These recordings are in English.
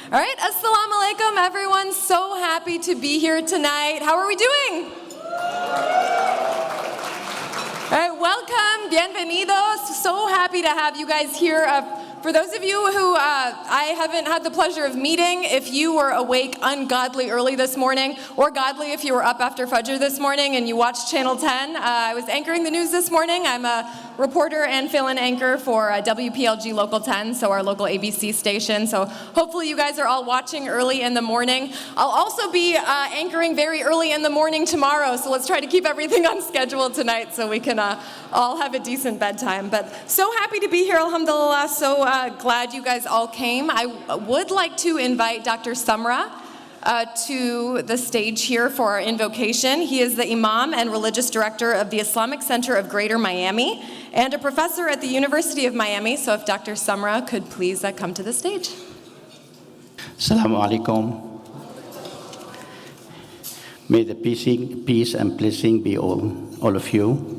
All right, assalamu alaikum, everyone. So happy to be here tonight. How are we doing? All right, welcome, bienvenidos. So happy to have you guys here. For those of you who I haven't had the pleasure of meeting, if you were awake ungodly early this morning, or godly if you were up after Fajr this morning and you watched Channel 10, I was anchoring the news this morning. I'm a reporter and fill-in anchor for WPLG Local 10, so our local ABC station. So hopefully you guys are all watching early in the morning. I'll also be anchoring very early in the morning tomorrow, so let's try to keep everything on schedule tonight so we can all have a decent bedtime. But so happy to be here, alhamdulillah. So glad you guys all came. I would like to invite Dr. Samra to the stage here for our invocation. He is the Imam and Religious Director of the Islamic Center of Greater Miami and a professor at the University of Miami. So if Dr. Samra could please come to the stage. Assalamu alaikum. May the peace and blessing be all of you.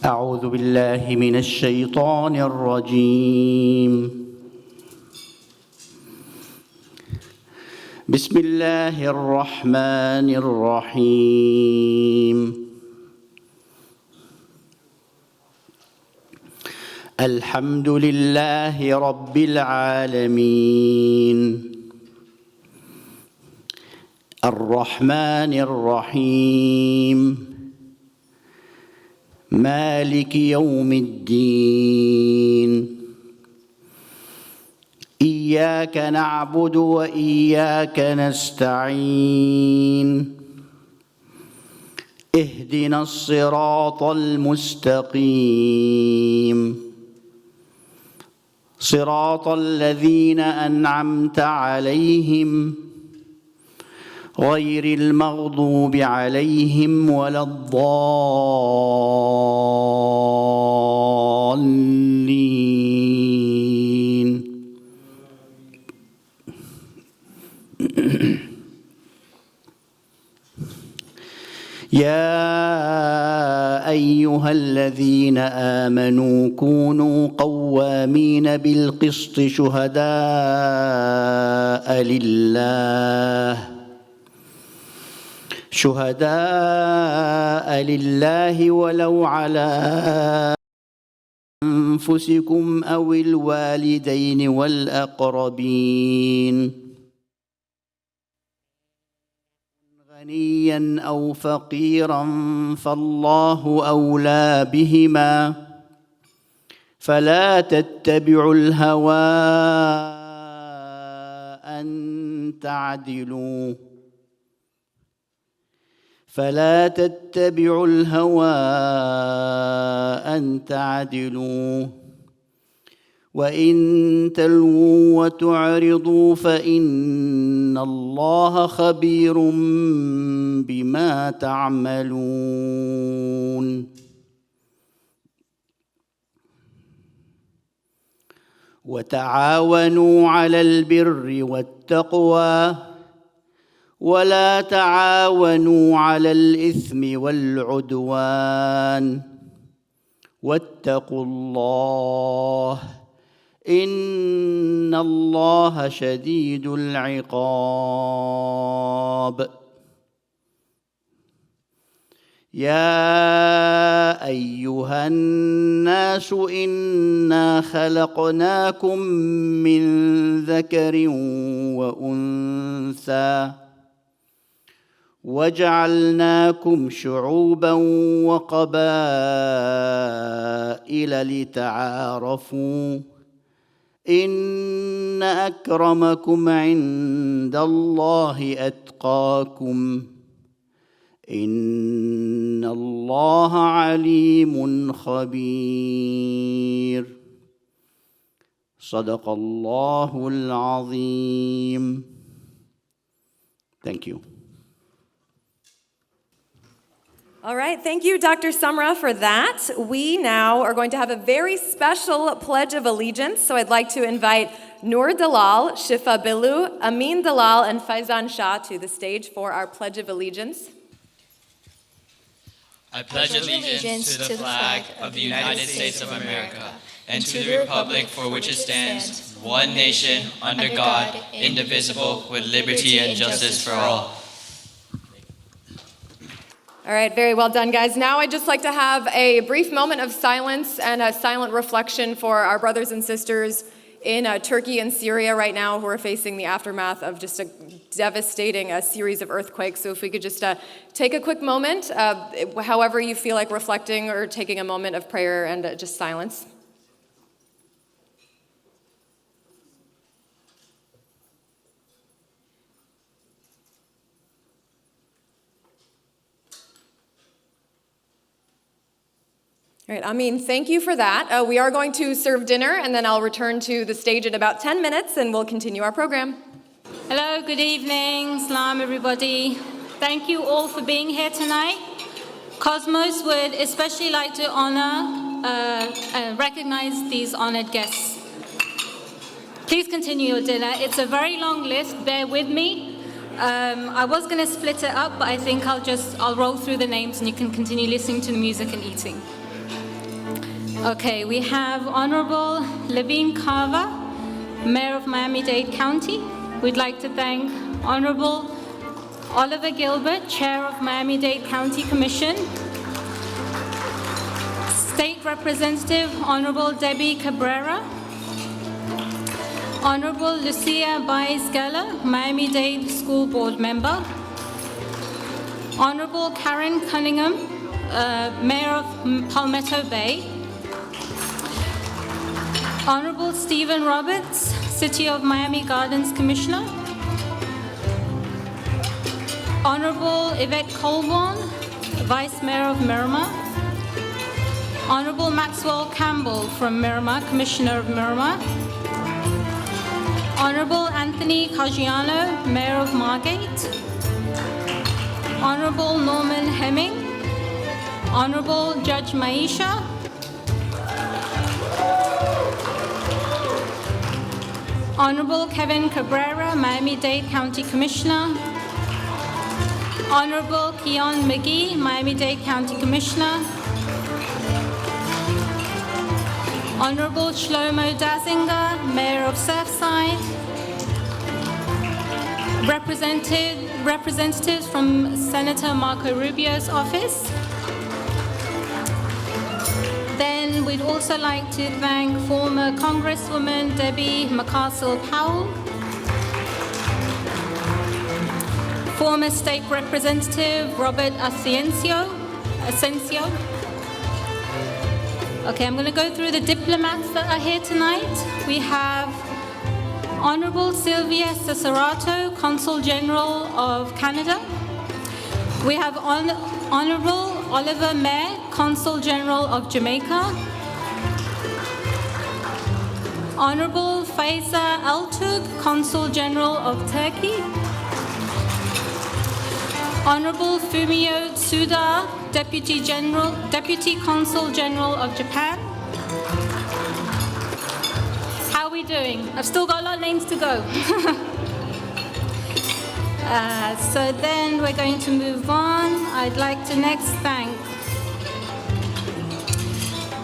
أعوذ بالله من الشيطان الرجيم. بسم الله الرحمن الرحيم. الحمد لله رب العالمين. الرحمن الرحيم. مالك يوم الدين. إياك نعبد وإياك نستعين. اهدنا الصراط المستقيم. صراط الذين أنعمت عليهم غير المغضوب عليهم ولا الضالين. يا أيها الذين آمنوا كونوا قوامين بالقسط شهداء لله ولو على أنفسكم أو الوالدين والأقربين غنيا أو فقيرا فالله أولى بهما فلا تتبعوا الهوى أن تعدلوا وإن تلووا وتعرضوا فإن الله خبير بما تعملون. وتعاونوا على البر والتقوى ولا تعاونوا على الإثم والعدوان واتقوا الله إن الله شديد العقاب. يا أيها الناس إنا خلقناكم من ذكر وأنثى وجعلناكم شعوبا وقبائل لتعارفوا إن أكرمكم عند الله أتقاكم إن الله عليم خبير. صدق الله العظيم. Thank you. All right, thank you, Dr. Samra, for that. We now are going to have a very special Pledge of Allegiance, so I'd like to invite Noor Dalal, Shifa Bilu, Amin Dalal, and Faizan Shah to the stage for our Pledge of Allegiance. I pledge allegiance to the flag of the United States of America and to the republic for which it stands, one nation, under God, indivisible, with liberty and justice for all. All right, very well done, guys. Now I'd just like to have a brief moment of silence and a silent reflection for our brothers and sisters in Turkey and Syria right now who are facing the aftermath of just a devastating series of earthquakes. So if we could just take a quick moment, however you feel like reflecting or taking a moment of prayer and just silence. All right, Amin, thank you for that. We are going to serve dinner, and then I'll return to the stage in about 10 minutes, and we'll continue our program. Hello, good evening. Salam, everybody. Thank you all for being here tonight. Cosmos would especially like to honor and recognize these honored guests. Please continue your dinner. It's a very long list. Bear with me. I was going to split it up, but I think I'll roll through the names, and you can continue listening to the music and eating. Okay, we have Honorable Levine Carver, Mayor of Miami-Dade County. We'd like to thank Honorable Oliver Gilbert, Chair of Miami-Dade County Commission. State Representative Honorable Debbie Cabrera. Honorable Lucia Baez-Geller, Miami-Dade School Board Member. Honorable Karen Cunningham, Mayor of Palmetto Bay. Honorable Stephen Roberts, City of Miami Gardens Commissioner. Honorable Yvette Colborn, Vice Mayor of Miramar. Honorable Maxwell Campbell from Miramar, Commissioner of Miramar. Honorable Anthony Caggiano, Mayor of Margate. Honorable Norman Hemming. Honorable Judge Maisha. Honorable Kevin Cabrera, Miami-Dade County Commissioner. Honorable Keon McGee, Miami-Dade County Commissioner. Honorable Shlomo Dazinger, Mayor of Surfside. Representatives from Senator Marco Rubio's office. Then we'd also like to thank former Congresswoman Debbie McCarcel-Powell, former State Representative Robert Asensio. Okay, I'm going to go through the diplomats that are here tonight. We have Honorable Sylvia Cesarato, Consul General of Canada. We have Honorable Oliver Mayer, Consul General of Jamaica. Honorable Faiza Altug, Consul General of Turkey. Honorable Fumio Tsuda, Deputy Consul General of Japan. How are we doing? I've still got a lot of names to go. So then we're going to move on. I'd like to next thank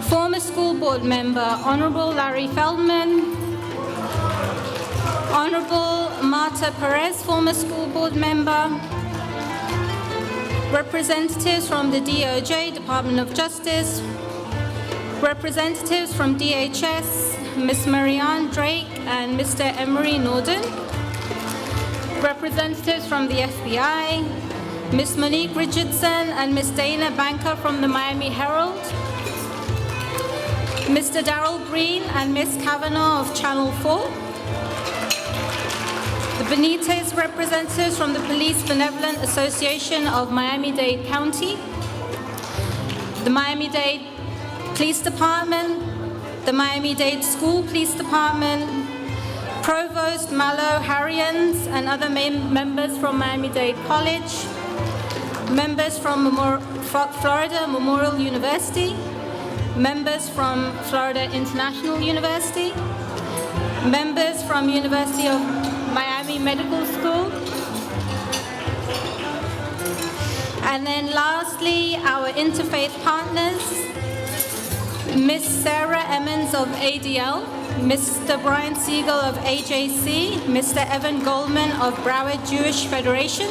former school board member, Honorable Larry Feldman, Honorable Marta Perez, former school board member, representatives from the DOJ, Department of Justice, representatives from DHS, Ms. Marianne Drake and Mr. Emery Norden, representatives from the FBI, Ms. Monique Richardson and Ms. Dana Banker from the Miami Herald, Mr. Darrell Green and Ms. Kavanaugh of Channel 4, the Benitez representatives from the Police Benevolent Association of Miami-Dade County, the Miami-Dade Police Department, the Miami-Dade School Police Department, Provost Malo Harians and other members from Miami-Dade College, members from Florida Memorial University, members from Florida International University, members from University of Miami Medical School, And then lastly, our interfaith partners, Miss Sarah Emmons of ADL, Mr. Brian Siegel of AJC, Mr. Evan Goldman of Broward Jewish Federation,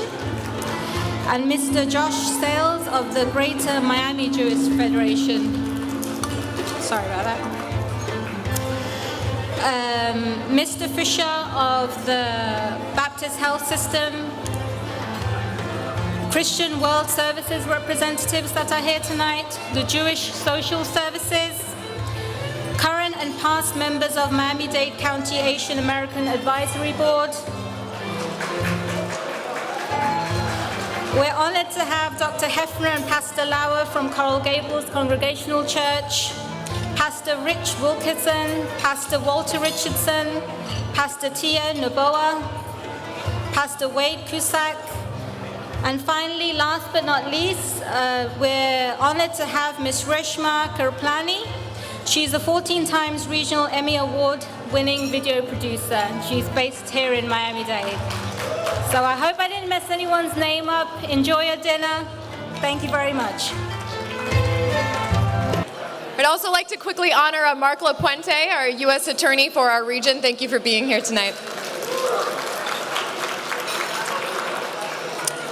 and Mr. Josh Sales of the Greater Miami Jewish Federation. Sorry about that. Mr. Fisher of the Baptist Health System, Christian World Services representatives that are here tonight, the Jewish Social Services, current and past members of Miami-Dade County Asian American Advisory Board. We're honored to have Dr. Hefner and Pastor Lauer from Coral Gables Congregational Church, Pastor Rich Wilkinson, Pastor Walter Richardson, Pastor Tia Noboa, Pastor Wade Cusack, and finally, last but not least, we're honored to have Ms. Reshma Karplani. She's a 14 times Regional Emmy Award winning video producer. She's based here in Miami-Dade. So I hope I didn't mess anyone's name up. Enjoy your dinner. Thank you very much. I'd also like to quickly honor Mark LaPuente, our U.S. Attorney for our region. Thank you for being here tonight.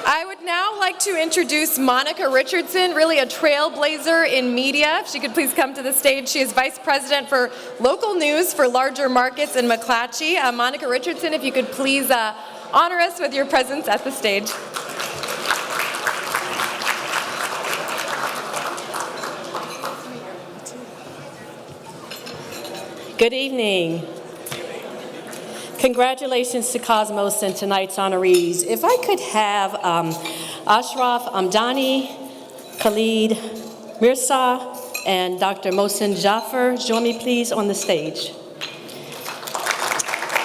I would now like to introduce Monica Richardson, really a trailblazer in media. If she could please come to the stage. She is Vice President for Local News for Larger Markets in McClatchy. Monica Richardson, if you could please honor us with your presence at the stage. Good evening. Congratulations to Cosmos and tonight's honorees. If I could have Ashraf Amdani, Khalid Mirza, and Dr. Mohsen Jaffer join me please on the stage.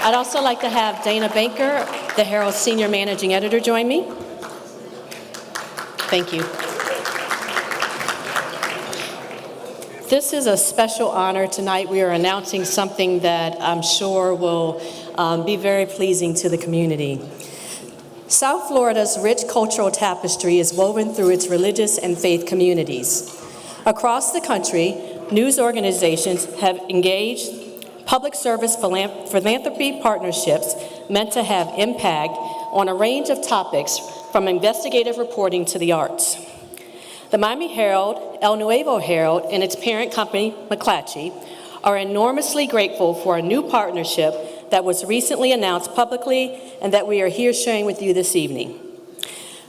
I'd also like to have Dana Banker, the Herald's Senior Managing Editor, join me. Thank you. This is a special honor tonight. We are announcing something that I'm sure will be very pleasing to the community. South Florida's rich cultural tapestry is woven through its religious and faith communities. Across the country, news organizations have engaged public service philanthropy partnerships meant to have impact on a range of topics from investigative reporting to the arts. The Miami Herald, El Nuevo Herald, and its parent company, McClatchy, are enormously grateful for a new partnership that was recently announced publicly and that we are here sharing with you this evening.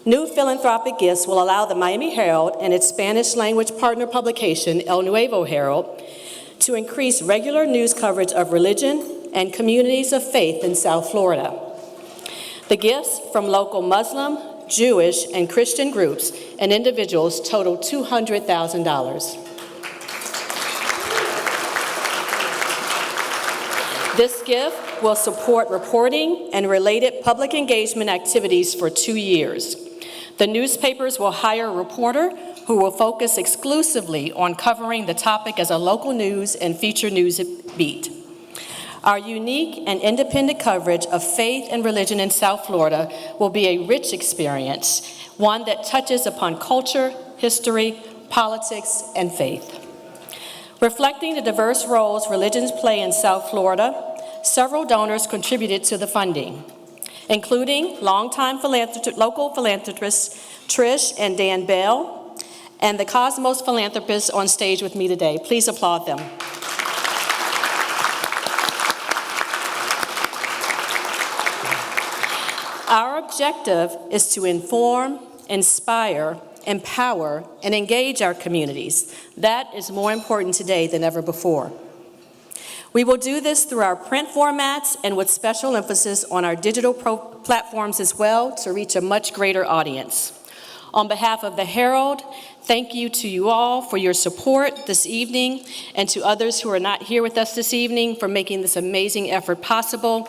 New philanthropic gifts will allow the Miami Herald and its Spanish language partner publication, El Nuevo Herald, to increase regular news coverage of religion and communities of faith in South Florida. The gifts from local Muslim, Jewish, and Christian groups and individuals total $200,000. This gift will support reporting and related public engagement activities for 2 years. The newspapers will hire a reporter who will focus exclusively on covering the topic as a local news and feature news beat. Our unique and independent coverage of faith and religion in South Florida will be a rich experience, one that touches upon culture, history, politics, and faith. Reflecting the diverse roles religions play in South Florida, several donors contributed to the funding, including longtime local philanthropists Trish and Dan Bell, and the Cosmos philanthropists on stage with me today. Please applaud them. Our objective is to inform, inspire, empower, and engage our communities. That is more important today than ever before. We will do this through our print formats and with special emphasis on our digital platforms as well to reach a much greater audience. On behalf of the Herald, thank you to you all for your support this evening and to others who are not here with us this evening for making this amazing effort possible.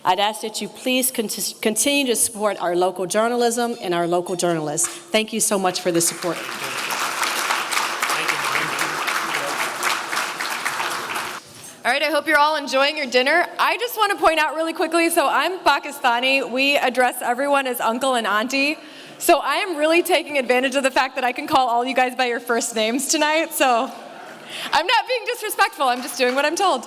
I'd ask that you please continue to support our local journalism and our local journalists. Thank you so much for the support. All right, I hope you're all enjoying your dinner. I just want to point out really quickly, so I'm Pakistani. We address everyone as uncle and auntie. So I am really taking advantage of the fact that I can call all you guys by your first names tonight, so I'm not being disrespectful, I'm just doing what I'm told.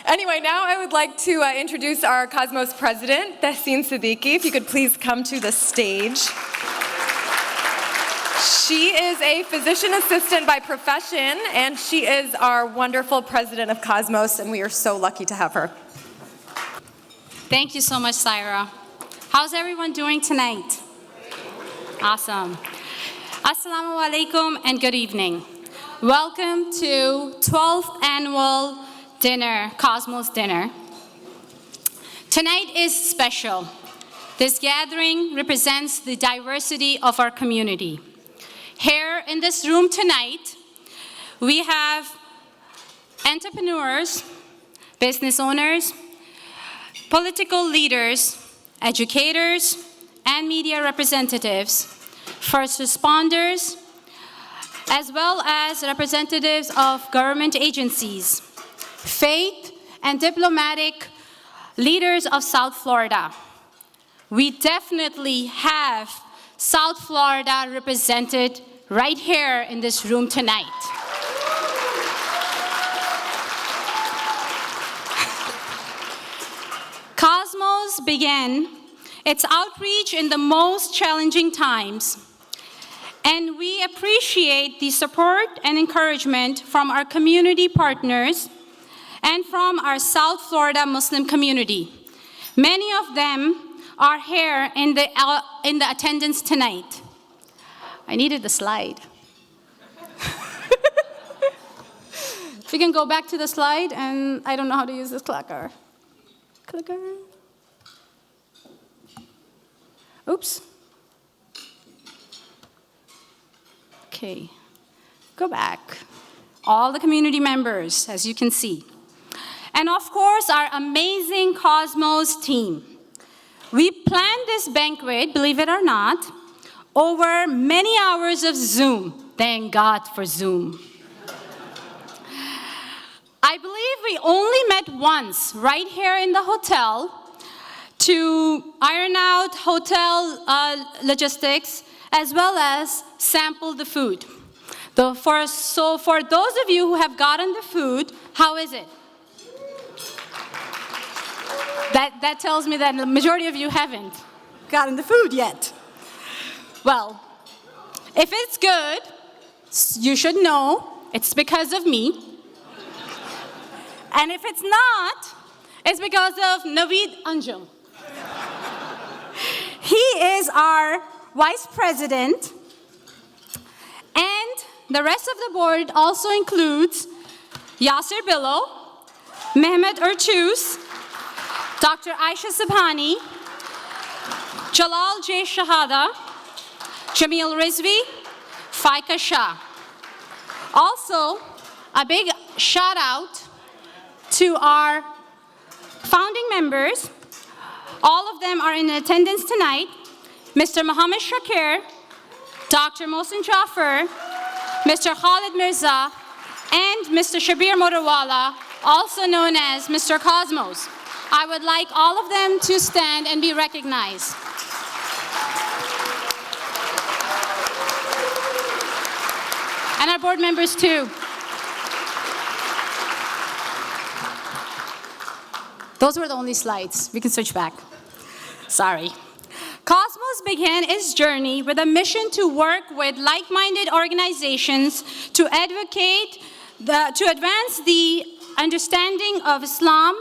Anyway, now I would like to introduce our Cosmos president, Tehseen Siddiqui. If you could please come to the stage. She is a physician assistant by profession, and she is our wonderful president of Cosmos, and we are so lucky to have her. Thank you so much, Syra. How's everyone doing tonight? Awesome. Assalamu alaikum and good evening. Welcome to 12th annual dinner, Cosmos dinner. Tonight is special. This gathering represents the diversity of our community. Here in this room tonight, we have entrepreneurs, business owners, political leaders, educators, and media representatives, first responders, as well as representatives of government agencies, faith and diplomatic leaders of South Florida. We definitely have South Florida represented right here in this room tonight. Cosmos began its outreach in the most challenging times, and we appreciate the support and encouragement from our community partners and from our South Florida Muslim community. Many of them are here in the attendance tonight. I needed the slide. If we can go back to the slide, and I don't know how to use this clicker. Clicker. Oops. Okay, go back. All the community members, as you can see. And of course, our amazing Cosmos team. We planned this banquet, believe it or not, over many hours of Zoom. Thank God for Zoom. I believe we only met once right here in the hotel to iron out hotel logistics as well as sample the food. So for those of you who have gotten the food, how is it? That tells me that the majority of you haven't gotten the food yet. Well, if it's good, you should know it's because of me. And if it's not, it's because of Naveed Anjum. He is our vice president, and the rest of the board also includes Yasser Billo, Mehmet Ertuz, Dr. Aisha Subhani, Jalal J. Shahada, Jamil Rizvi, Faika Shah. Also, a big shout out to our founding members. All of them are in attendance tonight. Mr. Mohamed Shakir, Dr. Mohsin Jaffer, Mr. Khalid Mirza, and Mr. Shabir Motorwala, also known as Mr. Cosmos. I would like all of them to stand and be recognized. And our board members too. Those were the only slides. We can switch back. Sorry. Cosmos began its journey with a mission to work with like-minded organizations to advance the understanding of Islam,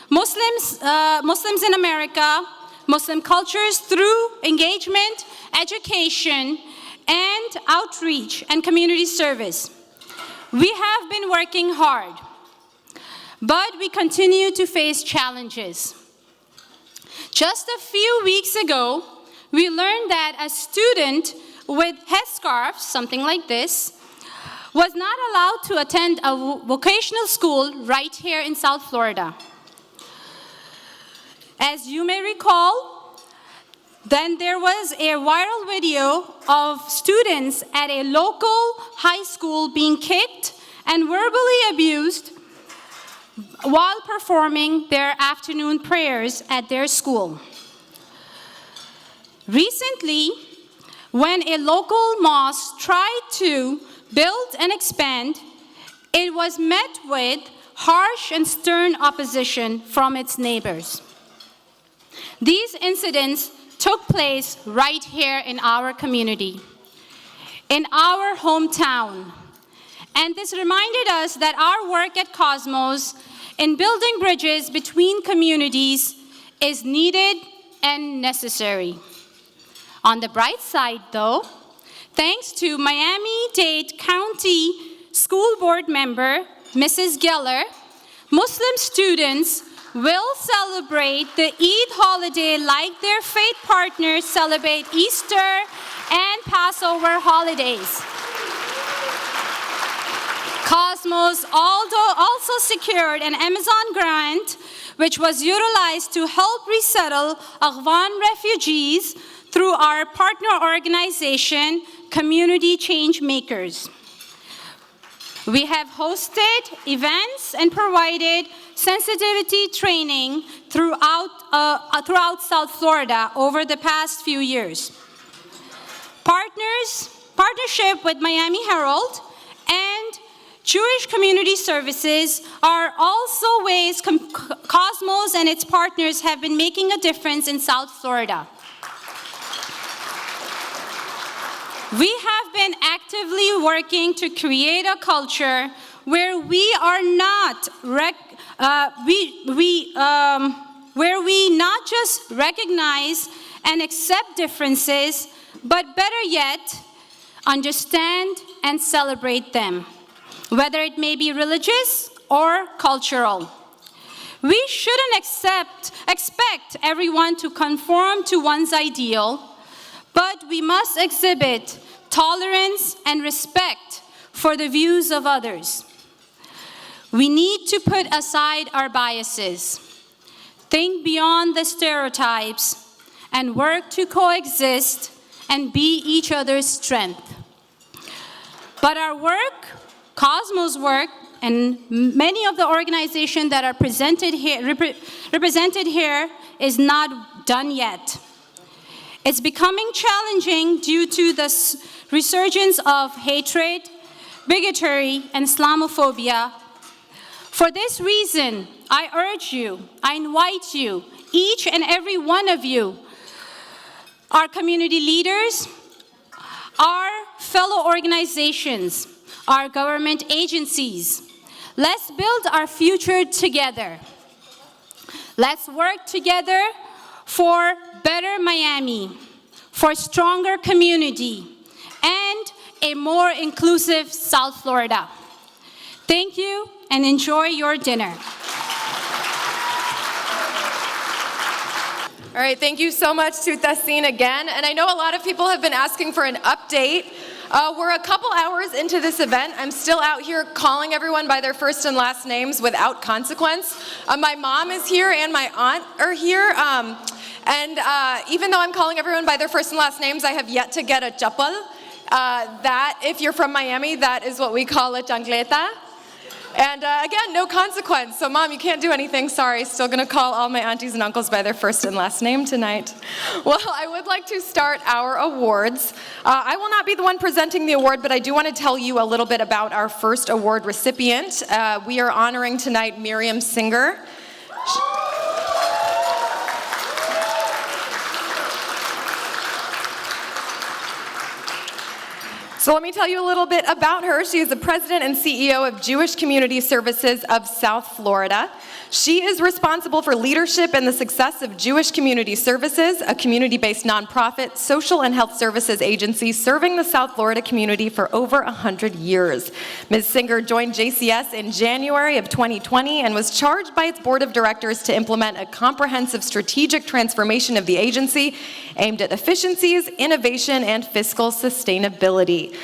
Muslims in America, Muslim cultures through engagement, education, and outreach and community service. We have been working hard, but we continue to face challenges. Just a few weeks ago, we learned that a student with headscarf, something like this, was not allowed to attend a vocational school right here in South Florida. As you may recall, then there was a viral video of students at a local high school being kicked and verbally abused while performing their afternoon prayers at their school. Recently, when a local mosque tried to build and expand, it was met with harsh and stern opposition from its neighbors. These incidents took place right here in our community, in our hometown. And this reminded us that our work at Cosmos in building bridges between communities is needed and necessary. On the bright side, though, thanks to Miami-Dade County School Board member, Mrs. Geller, Muslim students will celebrate the Eid holiday like their faith partners celebrate Easter and Passover holidays. Cosmos also secured an Amazon grant, which was utilized to help resettle Afghan refugees through our partner organization, Community Change Makers. We have hosted events and provided sensitivity training throughout South Florida over the past few years. Partnership with Miami Herald and Jewish Community Services are also ways Cosmos and its partners have been making a difference in South Florida. We have been actively working to create a culture where we not just recognize and accept differences, but better yet, understand and celebrate them, whether it may be religious or cultural. We shouldn't expect everyone to conform to one's ideal, but we must exhibit tolerance and respect for the views of others. We need to put aside our biases, think beyond the stereotypes, and work to coexist and be each other's strength. But our work, Cosmos' work, and many of the organizations that are represented here is not done yet. It's becoming challenging due to the resurgence of hatred, bigotry, and Islamophobia. For this reason, I urge you, I invite you, each and every one of you, our community leaders, our fellow organizations, our government agencies, let's build our future together. Let's work together for better Miami, for stronger community, and a more inclusive South Florida. Thank you and enjoy your dinner. All right, thank you so much to Tassin again. And I know a lot of people have been asking for an update. We're a couple hours into this event. I'm still out here calling everyone by their first and last names without consequence. My mom is here and my aunt are here. Even though I'm calling everyone by their first and last names, I have yet to get a chapal. That, if you're from Miami, that is what we call a chancleta. And again, no consequence. So Mom, you can't do anything, sorry. Still gonna call all my aunties and uncles by their first and last name tonight. Well, I would like to start our awards. I will not be the one presenting the award, but I do wanna tell you a little bit about our first award recipient. We are honoring tonight Miriam Singer. So let me tell you a little bit about her. She is the president and CEO of Jewish Community Services of South Florida. She is responsible for leadership and the success of Jewish Community Services, a community-based nonprofit social and health services agency serving the South Florida community for over 100 years. Ms. Singer joined JCS in January of 2020 and was charged by its board of directors to implement a comprehensive strategic transformation of the agency aimed at efficiencies, innovation, and fiscal sustainability.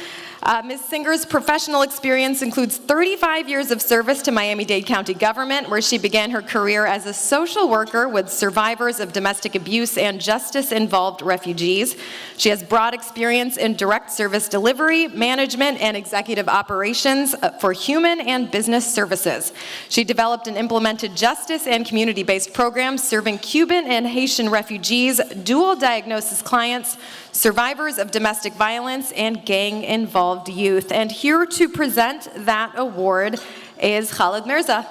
Ms. Singer's professional experience includes 35 years of service to Miami-Dade County government, where she began her career as a social worker with survivors of domestic abuse and justice-involved refugees. She has broad experience in direct service delivery, management, and executive operations for human and business services. She developed and implemented justice and community-based programs serving Cuban and Haitian refugees, dual diagnosis clients, survivors of domestic violence, and gang-involved youth. And here to present that award is Khalid Mirza.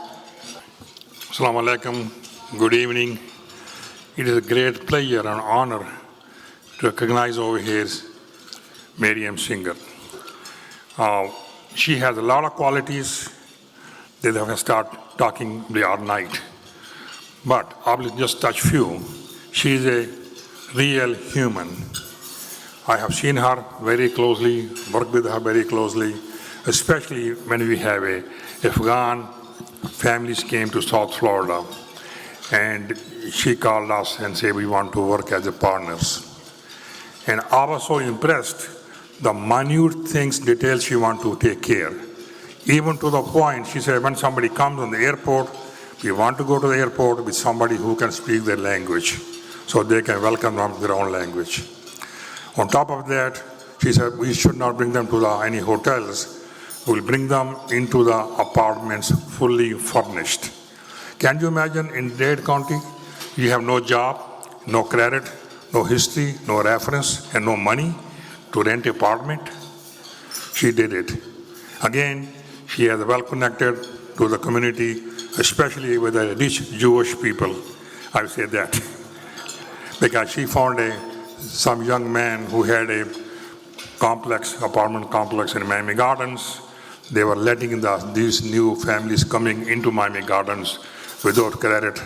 Assalamu alaikum. Good evening. It is a great pleasure and honor to recognize over here Miriam Singer. She has a lot of qualities that I can start talking all night. But I will just touch few. She is a real human. I have seen her very closely, worked with her very closely, especially when we have Afghan families came to South Florida, and she called us and said, we want to work as partners. And I was so impressed, the minute things, details she want to take care. Even to the point, she said, when somebody comes on the airport, we want to go to the airport with somebody who can speak their language, so they can welcome them in their own language. On top of that, she said, we should not bring them to any hotels. We'll bring them into the apartments fully furnished. Can you imagine in Dade County, you have no job, no credit, no history, no reference, and no money to rent an apartment? She did it. Again, she is well connected to the community, especially with the rich Jewish people. I would say that. Because she found some young man who had a apartment complex in Miami Gardens. They were letting these new families coming into Miami Gardens without credit,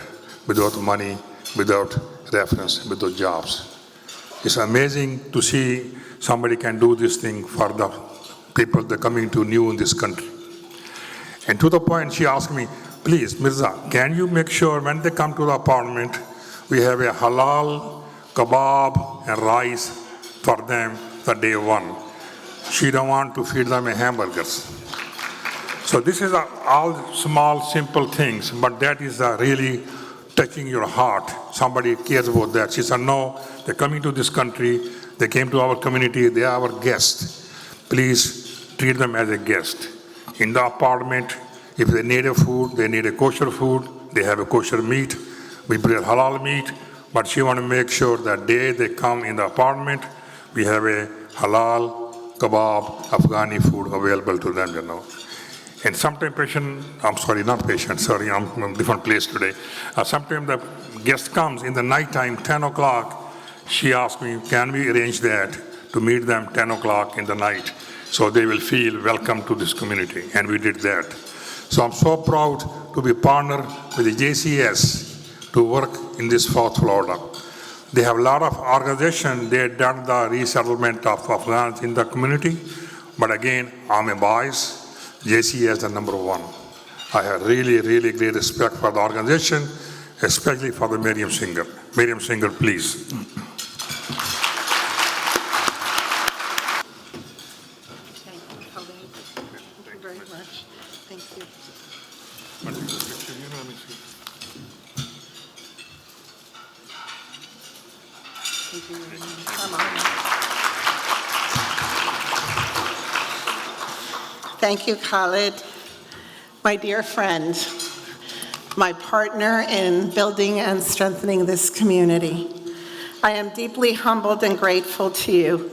without money, without reference, without jobs. It's amazing to see somebody can do this thing for the people that are coming to new in this country. And to the point, she asked me, please, Mirza, can you make sure when they come to the apartment, we have a halal kebab and rice for them the day one. She don't want to feed them hamburgers. So this is all small, simple things, but that is really touching your heart. Somebody cares about that. She said, no, they're coming to this country, they came to our community, they are our guests. Please treat them as a guest. In the apartment, if they need a food, they need a kosher food, they have a kosher meat, we bring halal meat, but she want to make sure that day they come in the apartment, we have a halal, kebab, Afghani food available to them, And sometimes I'm in a different place today. Sometimes the guest comes in the nighttime, 10 o'clock, she asked me, can we arrange that to meet them 10 o'clock in the night so they will feel welcome to this community, and we did that. So I'm so proud to be partner with the JCS to work in this South Florida. They have a lot of organizations, they have done the resettlement of Afghans in the community, but again, I'm a bias. JCS is the number one. I have really, really great respect for the organization, especially for the Miriam Singer. Miriam Singer, please. Thank you very much. Thank you. Come on. Thank you, Khalid. My dear friend, my partner in building and strengthening this community. I am deeply humbled and grateful to you,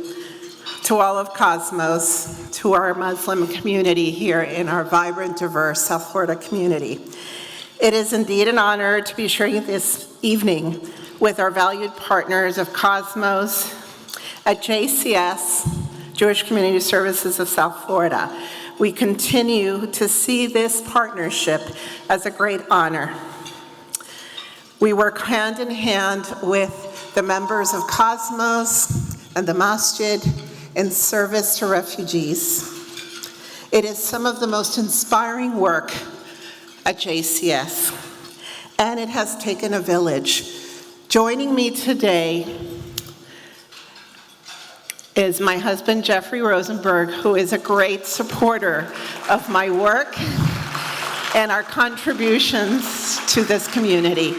to all of Cosmos, to our Muslim community here in our vibrant, diverse South Florida community. It is indeed an honor to be sharing this evening with our valued partners of Cosmos at JCS, Jewish Community Services of South Florida. We continue to see this partnership as a great honor. We work hand in hand with the members of Cosmos and the Masjid in service to refugees. It is some of the most inspiring work at JCS, and it has taken a village. Joining me today is my husband, Jeffrey Rosenberg, who is a great supporter of my work and our contributions to this community.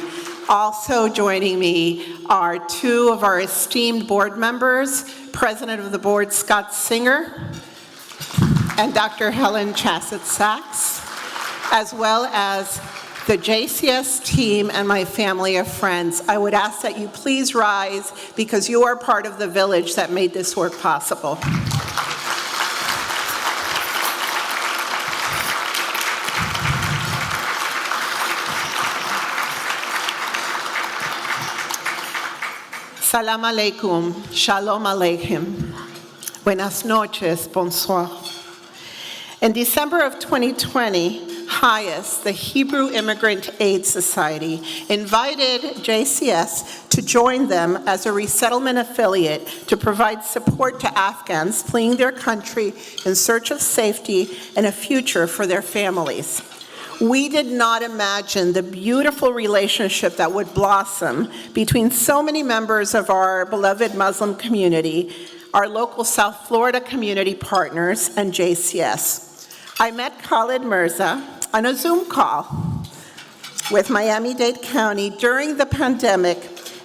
Also joining me are two of our esteemed board members, President of the Board, Scott Singer, and Dr. Helen Chassett-Sachs, as well as the JCS team and my family of friends. I would ask that you please rise because you are part of the village that made this work possible. Salam alaikum, shalom aleichem. Buenas noches, bonsoir. In December of 2020, HIAS, the Hebrew Immigrant Aid Society, invited JCS to join them as a resettlement affiliate to provide support to Afghans fleeing their country in search of safety and a future for their families. We did not imagine the beautiful relationship that would blossom between so many members of our beloved Muslim community, our local South Florida community partners, and JCS. I met Khalid Mirza on a Zoom call with Miami-Dade County during the pandemic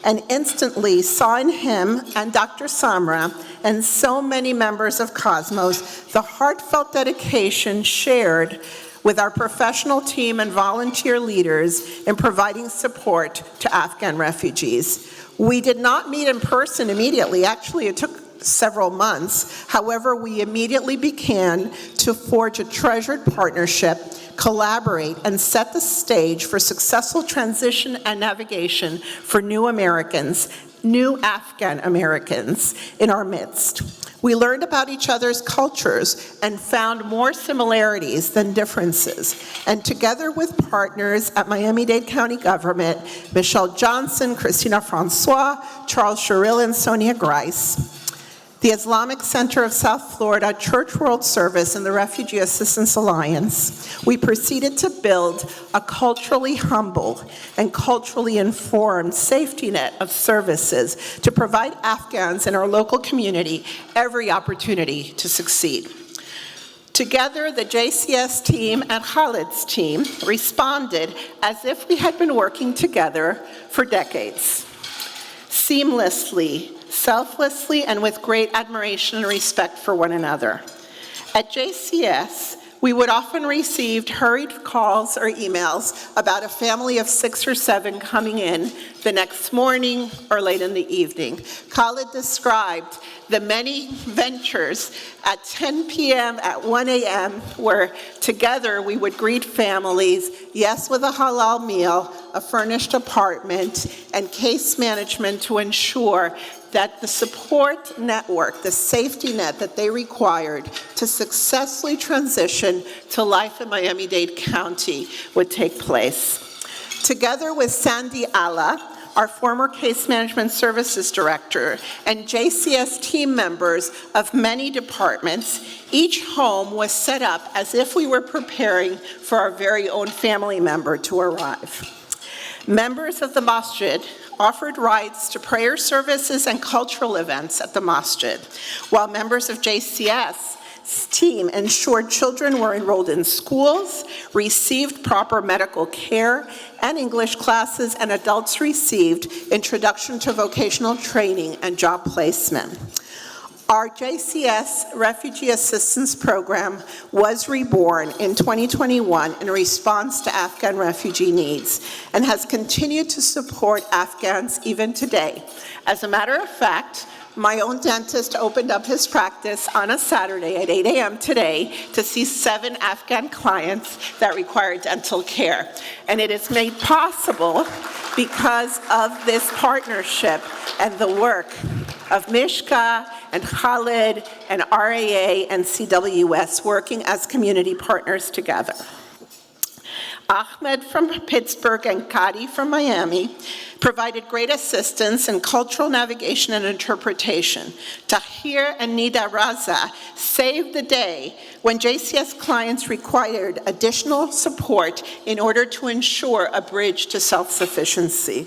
and instantly saw in him and Dr. Samra and so many members of Cosmos the heartfelt dedication shared with our professional team and volunteer leaders in providing support to Afghan refugees. We did not meet in person immediately. Actually, it took several months. However, we immediately began to forge a treasured partnership, collaborate, and set the stage for successful transition and navigation for new Americans, new Afghan Americans in our midst. We learned about each other's cultures and found more similarities than differences. And together with partners at Miami-Dade County Government, Michelle Johnson, Christina Francois, Charles Sherrill, and Sonia Grice, the Islamic Center of South Florida, Church World Service, and the Refugee Assistance Alliance, we proceeded to build a culturally humble and culturally informed safety net of services to provide Afghans in our local community every opportunity to succeed. Together, the JCS team and Khalid's team responded as if we had been working together for decades, seamlessly, selflessly, and with great admiration and respect for one another. At JCS, we would often receive hurried calls or emails about a family of 6 or 7 coming in the next morning or late in the evening. Khalid described the many ventures at 10 p.m., at 1 a.m., where together we would greet families, yes, with a halal meal, a furnished apartment, and case management to ensure that the support network, the safety net that they required to successfully transition to life in Miami-Dade County would take place. Together with Sandy Allah, our former Case Management Services Director, and JCS team members of many departments, each home was set up as if we were preparing for our very own family member to arrive. Members of the masjid offered rides to prayer services and cultural events at the masjid, while members of JCS's team ensured children were enrolled in schools, received proper medical care and English classes, and adults received introduction to vocational training and job placement. Our JCS Refugee Assistance Program was reborn in 2021 in response to Afghan refugee needs and has continued to support Afghans even today. As a matter of fact, my own dentist opened up his practice on a Saturday at 8 a.m. today to see 7 Afghan clients that require dental care. And it is made possible because of this partnership and the work of Mishka and Khalid and RAA and CWS working as community partners together. Ahmed from Pittsburgh and Kadi from Miami provided great assistance in cultural navigation and interpretation. Tahir and Nida Raza saved the day when JCS clients required additional support in order to ensure a bridge to self-sufficiency.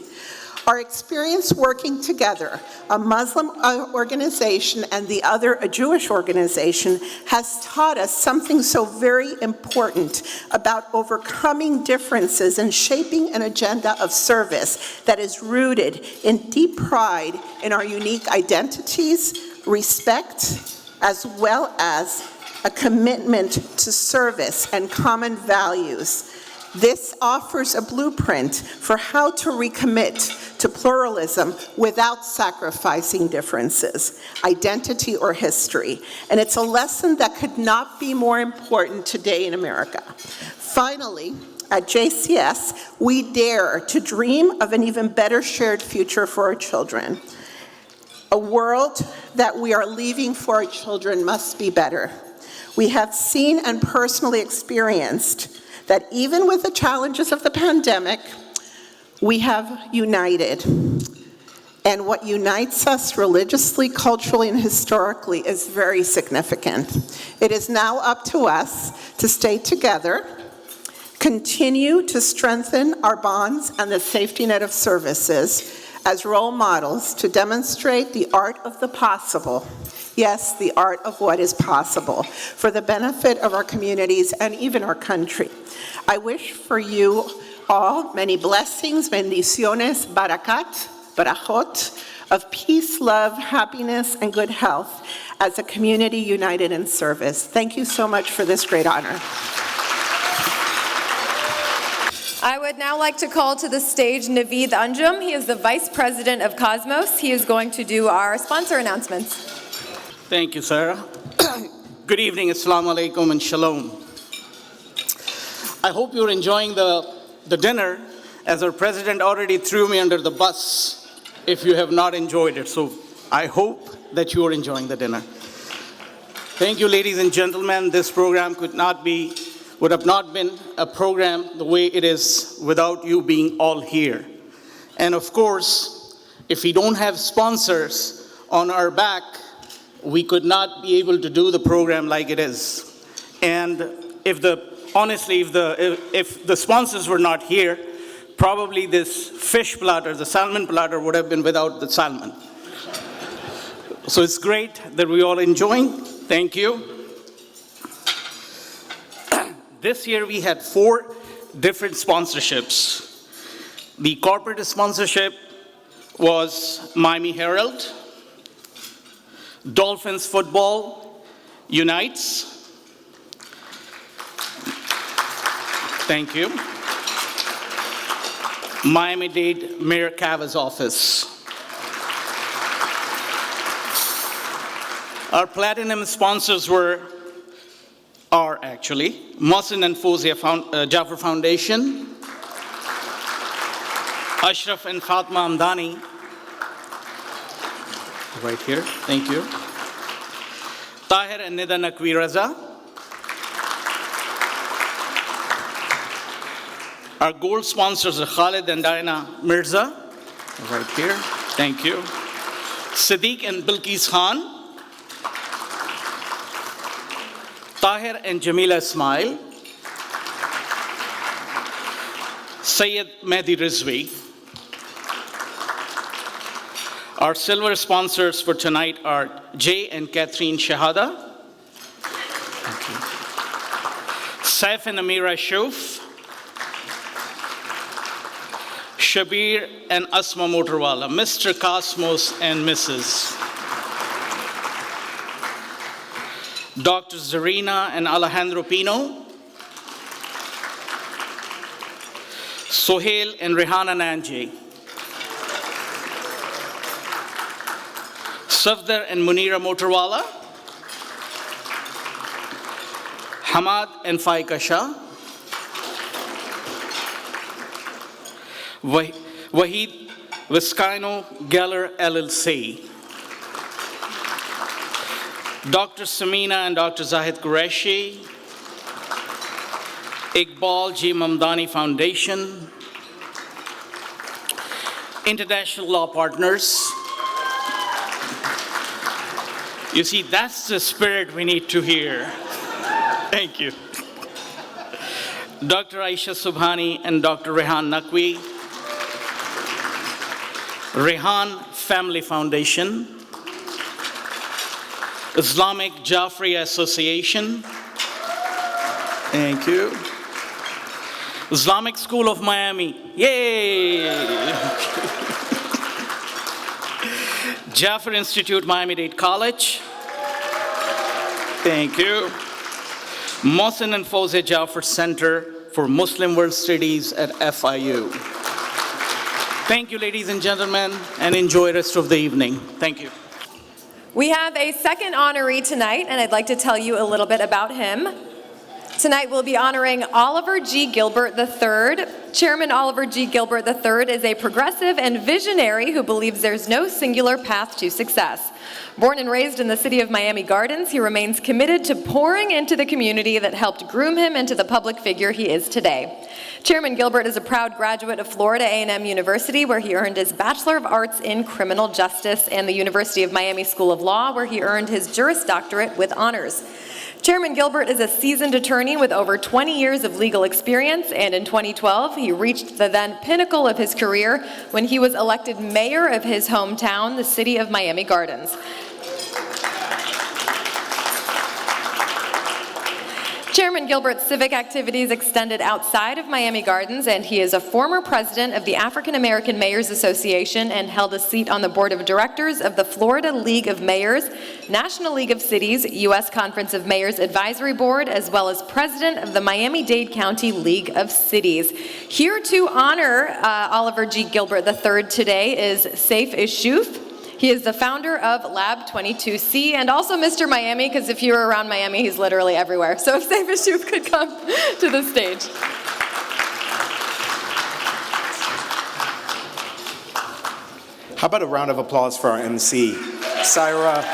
Our experience working together, a Muslim organization and the other a Jewish organization, has taught us something so very important about overcoming differences and shaping an agenda of service that is rooted in deep pride in our unique identities, respect, as well as a commitment to service and common values. This offers a blueprint for how to recommit to pluralism without sacrificing differences, identity, or history. And it's a lesson that could not be more important today in America. Finally, at JCS, we dare to dream of an even better shared future for our children. A world that we are leaving for our children must be better. We have seen and personally experienced that even with the challenges of the pandemic, we have united. And what unites us religiously, culturally, and historically is very significant. It is now up to us to stay together, continue to strengthen our bonds and the safety net of services as role models to demonstrate the art of the possible. Yes, the art of what is possible for the benefit of our communities and even our country. I wish for you all many blessings, bendiciones, barakat, barachot, of peace, love, happiness, and good health as a community united in service. Thank you so much for this great honor. I would now like to call to the stage Naveed Anjum. He is the Vice President of Cosmos. He is going to do our sponsor announcements. Thank you, Sarah. Good evening, Assalamu alaikum and shalom. I hope you're enjoying the dinner, as our president already threw me under the bus if you have not enjoyed it. So I hope that you are enjoying the dinner. Thank you, ladies and gentlemen. This program would have not been a program the way it is without you being all here. And of course, if we don't have sponsors on our back, we could not be able to do the program like it is. And if the sponsors were not here, probably this fish platter, the salmon platter, would have been without the salmon. So it's great that we're all enjoying. Thank you. This year we had 4 different sponsorships. The corporate sponsorship was Miami Herald, Dolphins Football Unites. Thank you. Miami-Dade Mayor Cava's office. Our platinum sponsors are actually Mohsin and Fozia Jaffer Foundation, Ashraf and Fatma Amdani, right here, thank you. Tahir and Nida Naqvi Raza. Our gold sponsors are Khalid and Diana Mirza, right here, thank you. Sadiq and Bilqis Khan. Tahir and Jamila Ismail, Sayyid Mehdi Rizvi. Our silver sponsors for tonight are Jay and Catherine Shahada, Saif and Amira Shouf, Shabir and Asma Motorwala, Mr. Cosmos and Mrs. Dr. Zarina and Alejandro Pino, Sohail and Rehana Nanji, Safdar and Munira Motorwala, Hamad and Faika Shah, Wahid Viscaino Geller LLC, Dr. Samina and Dr. Zahid Qureshi, Iqbal G. Mamdani Foundation, International Law Partners. You see, that's the spirit we need to hear. Thank you. Dr. Aisha Subhani and Dr. Rehan Naqvi, Rehan Family Foundation, Islamic Jafri Association, thank you. Islamic School of Miami, yay! Jaffer Institute, Miami-Dade College, thank you. Mohsin and Fawzia Jaffer Center for Muslim World Studies at FIU. Thank you, ladies and gentlemen, and enjoy the rest of the evening. Thank you. We have a second honoree tonight, and I'd like to tell you a little bit about him. Tonight we'll be honoring Oliver G. Gilbert III. Chairman Oliver G. Gilbert III is a progressive and visionary who believes there's no singular path to success. Born and raised in the city of Miami Gardens, he remains committed to pouring into the community that helped groom him into the public figure he is today. Chairman Gilbert is a proud graduate of Florida A&M University, where he earned his Bachelor of Arts in Criminal Justice, and the University of Miami School of Law, where he earned his Juris Doctorate with honors. Chairman Gilbert is a seasoned attorney with over 20 years of legal experience, and in 2012, he reached the then pinnacle of his career when he was elected mayor of his hometown, the city of Miami Gardens. Chairman Gilbert's civic activities extended outside of Miami Gardens, and he is a former president of the African American Mayors Association and held a seat on the board of directors of the Florida League of Mayors, National League of Cities, U.S. Conference of Mayors Advisory Board, as well as president of the Miami-Dade County League of Cities. Here to honor Oliver G. Gilbert III today is Saif Ishouf. He is the founder of Lab 22C and also Mr. Miami, because if you're around Miami, he's literally everywhere. So if Saif Ishouf could come to the stage. How about a round of applause for our MC? Syra,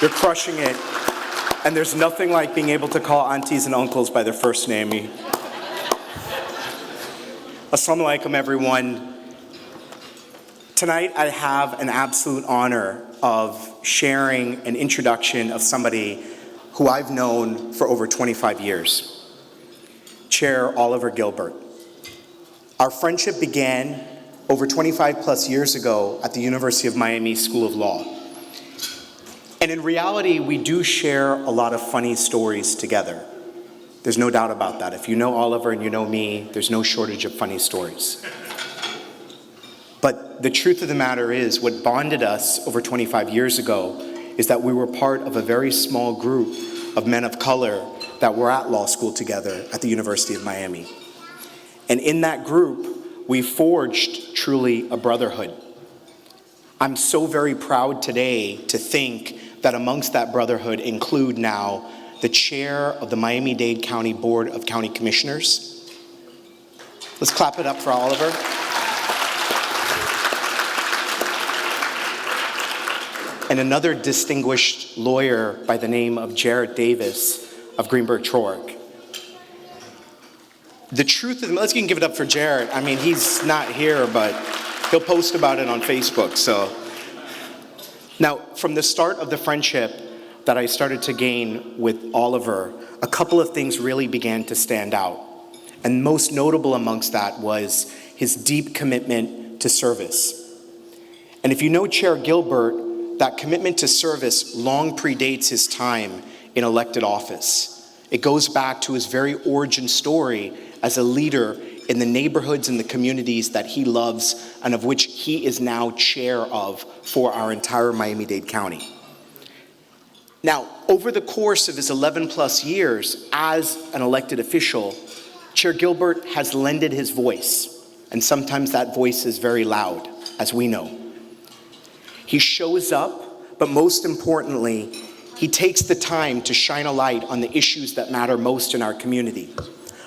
you're crushing it. And there's nothing like being able to call aunties and uncles by their first name. Assalamu alaikum, everyone. Tonight, I have an absolute honor of sharing an introduction of somebody who I've known for over 25 years, Chair Oliver Gilbert. Our friendship began over 25 plus years ago at the University of Miami School of Law. And in reality, we do share a lot of funny stories together. There's no doubt about that. If you know Oliver and you know me, there's no shortage of funny stories. But the truth of the matter is, what bonded us over 25 years ago is that we were part of a very small group of men of color that were at law school together at the University of Miami. And in that group, we forged truly a brotherhood. I'm so very proud today to think that amongst that brotherhood include now the chair of the Miami-Dade County Board of County Commissioners. Let's clap it up for Oliver. And another distinguished lawyer by the name of Jarrett Davis of Greenberg-Traurig. The truth of, let's give it up for Jarrett. I mean, he's not here, but he'll post about it on Facebook, so. Now, from the start of the friendship that I started to gain with Oliver, a couple of things really began to stand out. And most notable amongst that was his deep commitment to service. And if you know Chair Gilbert, that commitment to service long predates his time in elected office. It goes back to his very origin story as a leader in the neighborhoods and the communities that he loves and of which he is now chair of for our entire Miami-Dade County. Now, over the course of his 11 plus years as an elected official, Chair Gilbert has lended his voice, and sometimes that voice is very loud, as we know. He shows up, but most importantly, he takes the time to shine a light on the issues that matter most in our community.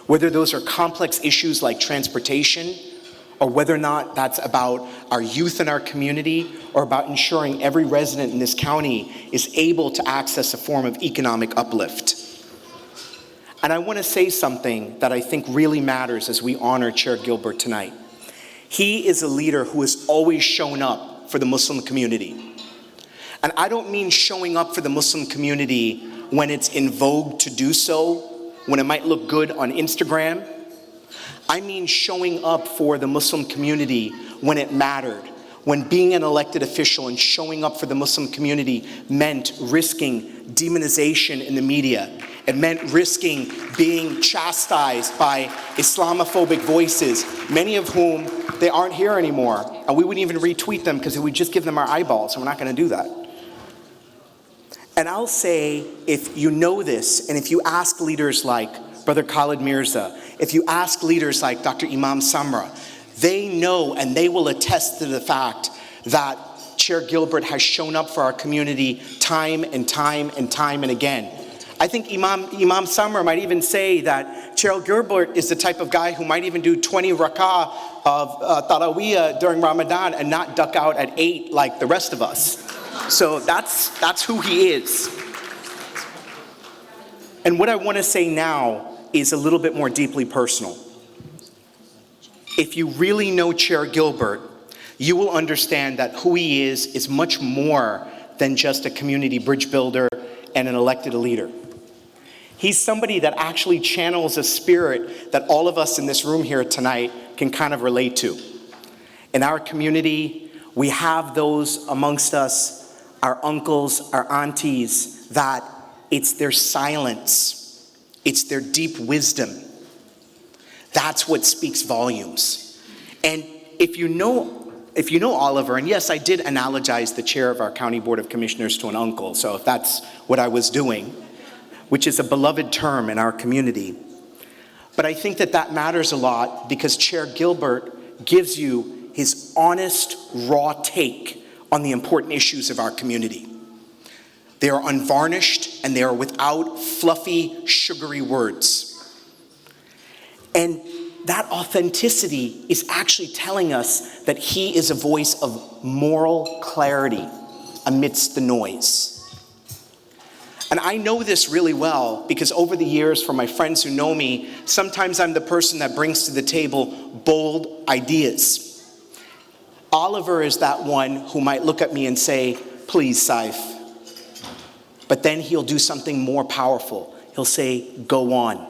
Whether those are complex issues like transportation, or whether or not that's about our youth in our community, or about ensuring every resident in this county is able to access a form of economic uplift. And I want to say something that I think really matters as we honor Chair Gilbert tonight. He is a leader who has always shown up for the Muslim community. And I don't mean showing up for the Muslim community when it's in vogue to do so, when it might look good on Instagram. I mean showing up for the Muslim community when it mattered, when being an elected official and showing up for the Muslim community meant risking demonization in the media. It meant risking being chastised by Islamophobic voices, many of whom they aren't here anymore. And we wouldn't even retweet them because it would just give them our eyeballs, and we're not going to do that. And I'll say, if you know this, and if you ask leaders like Brother Khalid Mirza, if you ask leaders like Dr. Imam Samra, they know and they will attest to the fact that Chair Gilbert has shown up for our community time and time and time and again. I think Imam Samra might even say that Chair Gilbert is the type of guy who might even do 20 rak'ah of Taraweeh during Ramadan and not duck out at 8 like the rest of us. So that's who he is. And what I want to say now is a little bit more deeply personal. If you really know Chair Gilbert, you will understand that who he is much more than just a community bridge builder and an elected leader. He's somebody that actually channels a spirit that all of us in this room here tonight can kind of relate to. In our community, we have those amongst us, our uncles, our aunties, that it's their silence, it's their deep wisdom. That's what speaks volumes. And if you know Oliver, and yes, I did analogize the chair of our County Board of Commissioners to an uncle, so if that's what I was doing, which is a beloved term in our community. But I think that matters a lot because Chair Gilbert gives you his honest, raw take on the important issues of our community. They are unvarnished and they are without fluffy, sugary words. And that authenticity is actually telling us that he is a voice of moral clarity amidst the noise. And I know this really well because over the years, for my friends who know me, sometimes I'm the person that brings to the table bold ideas. Oliver is that one who might look at me and say, please, Saif. But then he'll do something more powerful. He'll say, go on.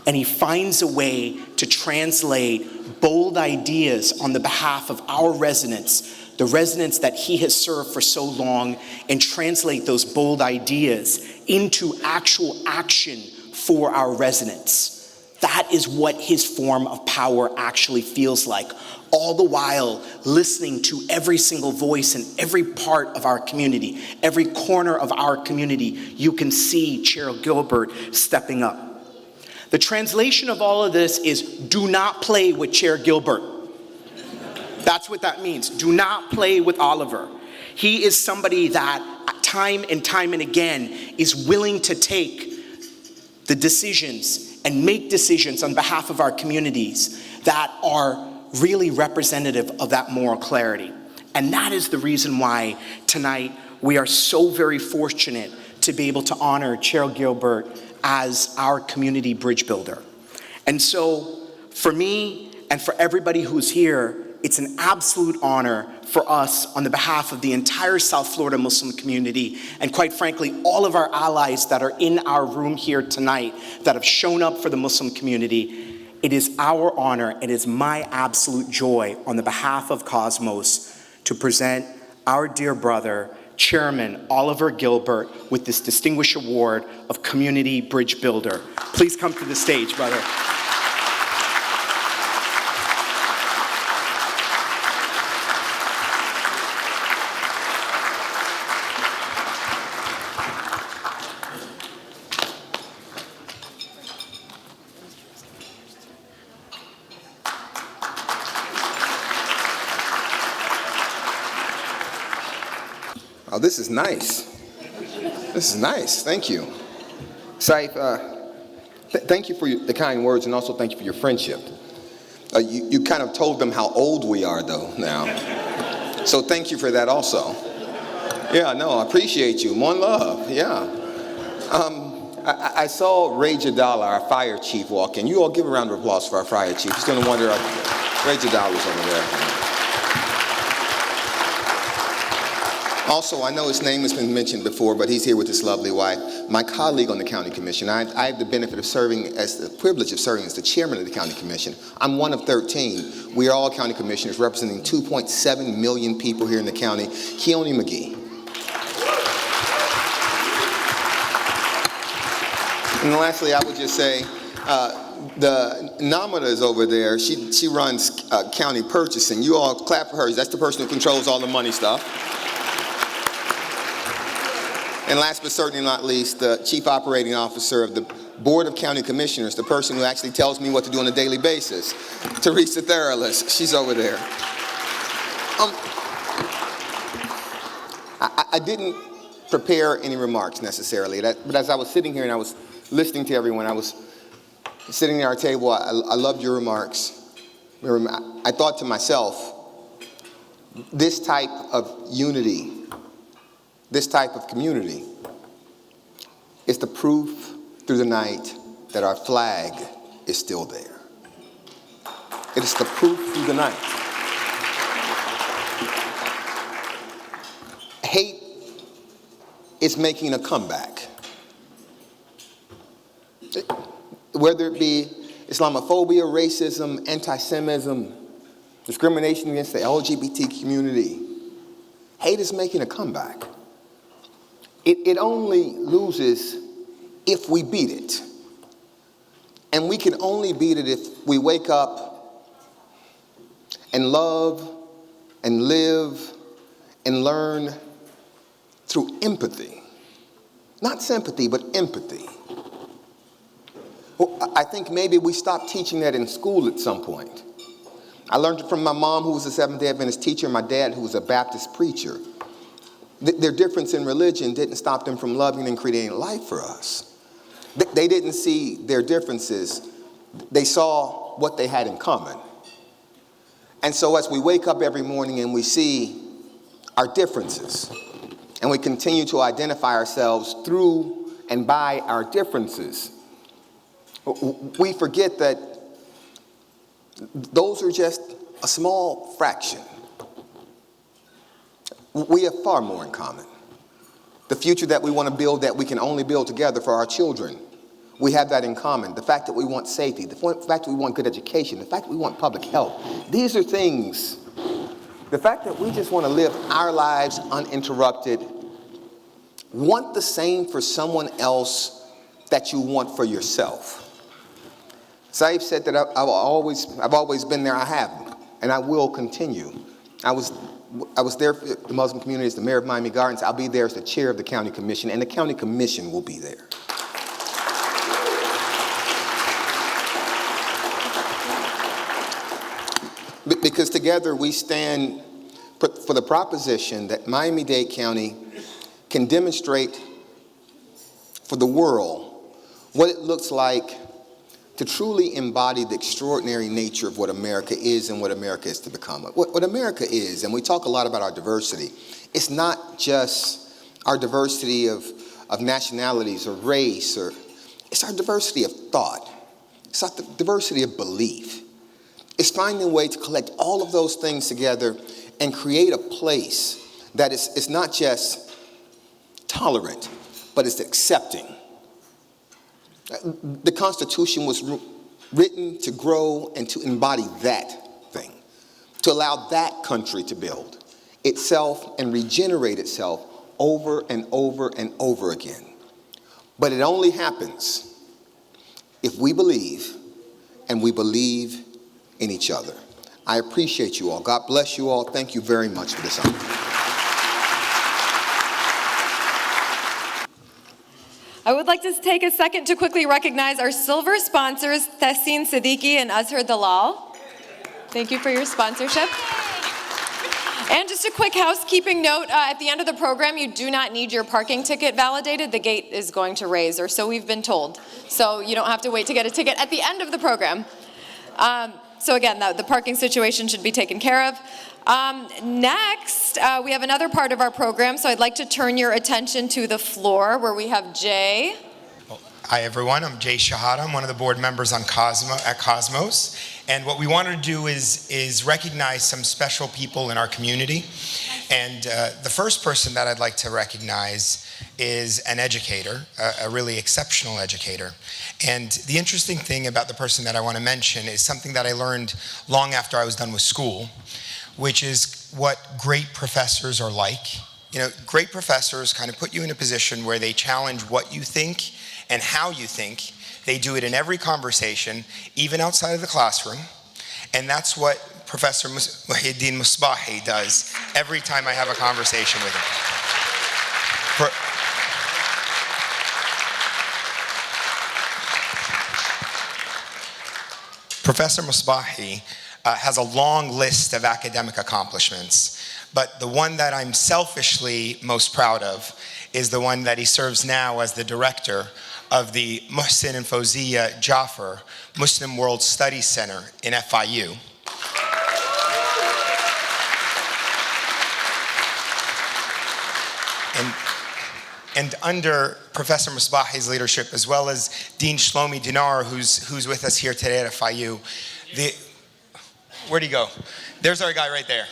And he finds a way to translate bold ideas on the behalf of our residents, the residents that he has served for so long, and translate those bold ideas into actual action for our residents. That is what his form of power actually feels like, all the while listening to every single voice in every part of our community, every corner of our community. You can see Chair Gilbert stepping up. The translation of all of this is do not play with Chair Gilbert. That's what that means. Do not play with Oliver. He is somebody that time and again is willing to take the decisions and make decisions on behalf of our communities that are really representative of that moral clarity. And that is the reason why tonight we are so very fortunate to be able to honor Chair Gilbert as our community bridge builder. And so for me and for everybody who's here, it's an absolute honor for us on the behalf of the entire South Florida Muslim community, and quite frankly, all of our allies that are in our room here tonight that have shown up for the Muslim community. It is our honor, it is my absolute joy on the behalf of Cosmos to present our dear brother, Chairman Oliver Gilbert, with this distinguished award of Community Bridge Builder. Please come to the stage, brother. Oh, this is nice. This is nice. Thank you. Saif, thank you for the kind words, and also thank you for your friendship. You kind of told them how old we are, though, now. So thank you for that also. Yeah, no, I appreciate you. One love, yeah. I saw Ray Jadala, our fire chief, walk in. You all give a round of applause for our fire chief. He's going to wonder, Ray Jadala's over there. Also, I know his name has been mentioned before, but he's here with his lovely wife. my colleague on the County Commission. I have the benefit of serving as the privilege of serving as the chairman of the County Commission. I'm one of 13. We are all county commissioners representing 2.7 million people here in the county. Keone McGee. And lastly, I would just say, the Namada is over there. She runs county purchasing. You all clap for her. That's the person who controls all the money stuff. And last but certainly not least, the Chief Operating Officer of the Board of County Commissioners, the person who actually tells me what to do on a daily basis, Teresa Theralis. She's over there. I didn't prepare any remarks necessarily, but as I was sitting here and I was listening to everyone, I was sitting at our table, I loved your remarks. I thought to myself, this type of unity, this type of community is the proof through the night that our flag is still there. It is the proof through the night. Hate is making a comeback. Whether it be Islamophobia, racism, anti-Semitism, discrimination against the LGBT community, hate is making a comeback. It only loses if we beat it. And we can only beat it if we wake up and love and live and learn through empathy. Not sympathy, but empathy. Well, I think maybe we stopped teaching that in school at some point. I learned it from my mom, who was a Seventh-day Adventist teacher, and my dad, who was a Baptist preacher. Their difference in religion didn't stop them from loving and creating life for us. They didn't see their differences. They saw what they had in common. And so as we wake up every morning and we see our differences, and we continue to identify ourselves through and by our differences, we forget that those are just a small fraction. We have far more in common. The future that we want to build, that we can only build together for our children, we have that in common. The fact that we want safety, the fact that we want good education, the fact that we want public health. These are things. The fact that we just want to live our lives uninterrupted, want the same for someone else that you want for yourself. Saif said that I've always been there. I have, and I will continue. I was there for the Muslim community as the mayor of Miami Gardens. I'll be there as the chair of the county commission, and the county commission will be there. Because together we stand for the proposition that Miami-Dade County can demonstrate for the world what it looks like to truly embody the extraordinary nature of what America is and what America is to become. What America is, and we talk a lot about our diversity, it's not just our diversity of nationalities or race, it's our diversity of thought. It's our diversity of belief. It's finding a way to collect all of those things together and create a place that is not just tolerant, but it's accepting. The Constitution was written to grow and to embody that thing, to allow that country to build itself and regenerate itself over and over and over again. But it only happens if we believe, and we believe in each other. I appreciate you all. God bless you all. Thank you very much for this honor. I would like to take a second to quickly recognize our silver sponsors, Tessin Siddiqui and Azhar Dalal. Thank you for your sponsorship. And just a quick housekeeping note, at the end of the program, you do not need your parking ticket validated. The gate is going to raise, or so we've been told. So you don't have to wait to get a ticket at the end of the program. So again, the parking situation should be taken care of. Next, we have another part of our program, so I'd like to turn your attention to the floor where we have Jay. Hi everyone, I'm Jay Shahada. I'm one of the board members on at Cosmos. And what we wanted to do is recognize some special people in our community. And the first person that I'd like to recognize is an educator, a really exceptional educator. And the interesting thing about the person that I want to mention is something that I learned long after I was done with school, which is what great professors are like. You know, great professors kind of put you in a position where they challenge what you think and how you think. They do it in every conversation, even outside of the classroom. And that's what Professor Muhyiddin Musbahi does every time I have a conversation with him. Professor Musbahi has a long list of academic accomplishments, but the one that I'm selfishly most proud of is the one that he serves now as the director of the Muhsin and Fawzia Jaffer Muslim World Studies Center in FIU. And under Professor Musbahi's leadership, as well as Dean Shlomi Dinar, who's with us here today at FIU, where'd he go? There's our guy right there.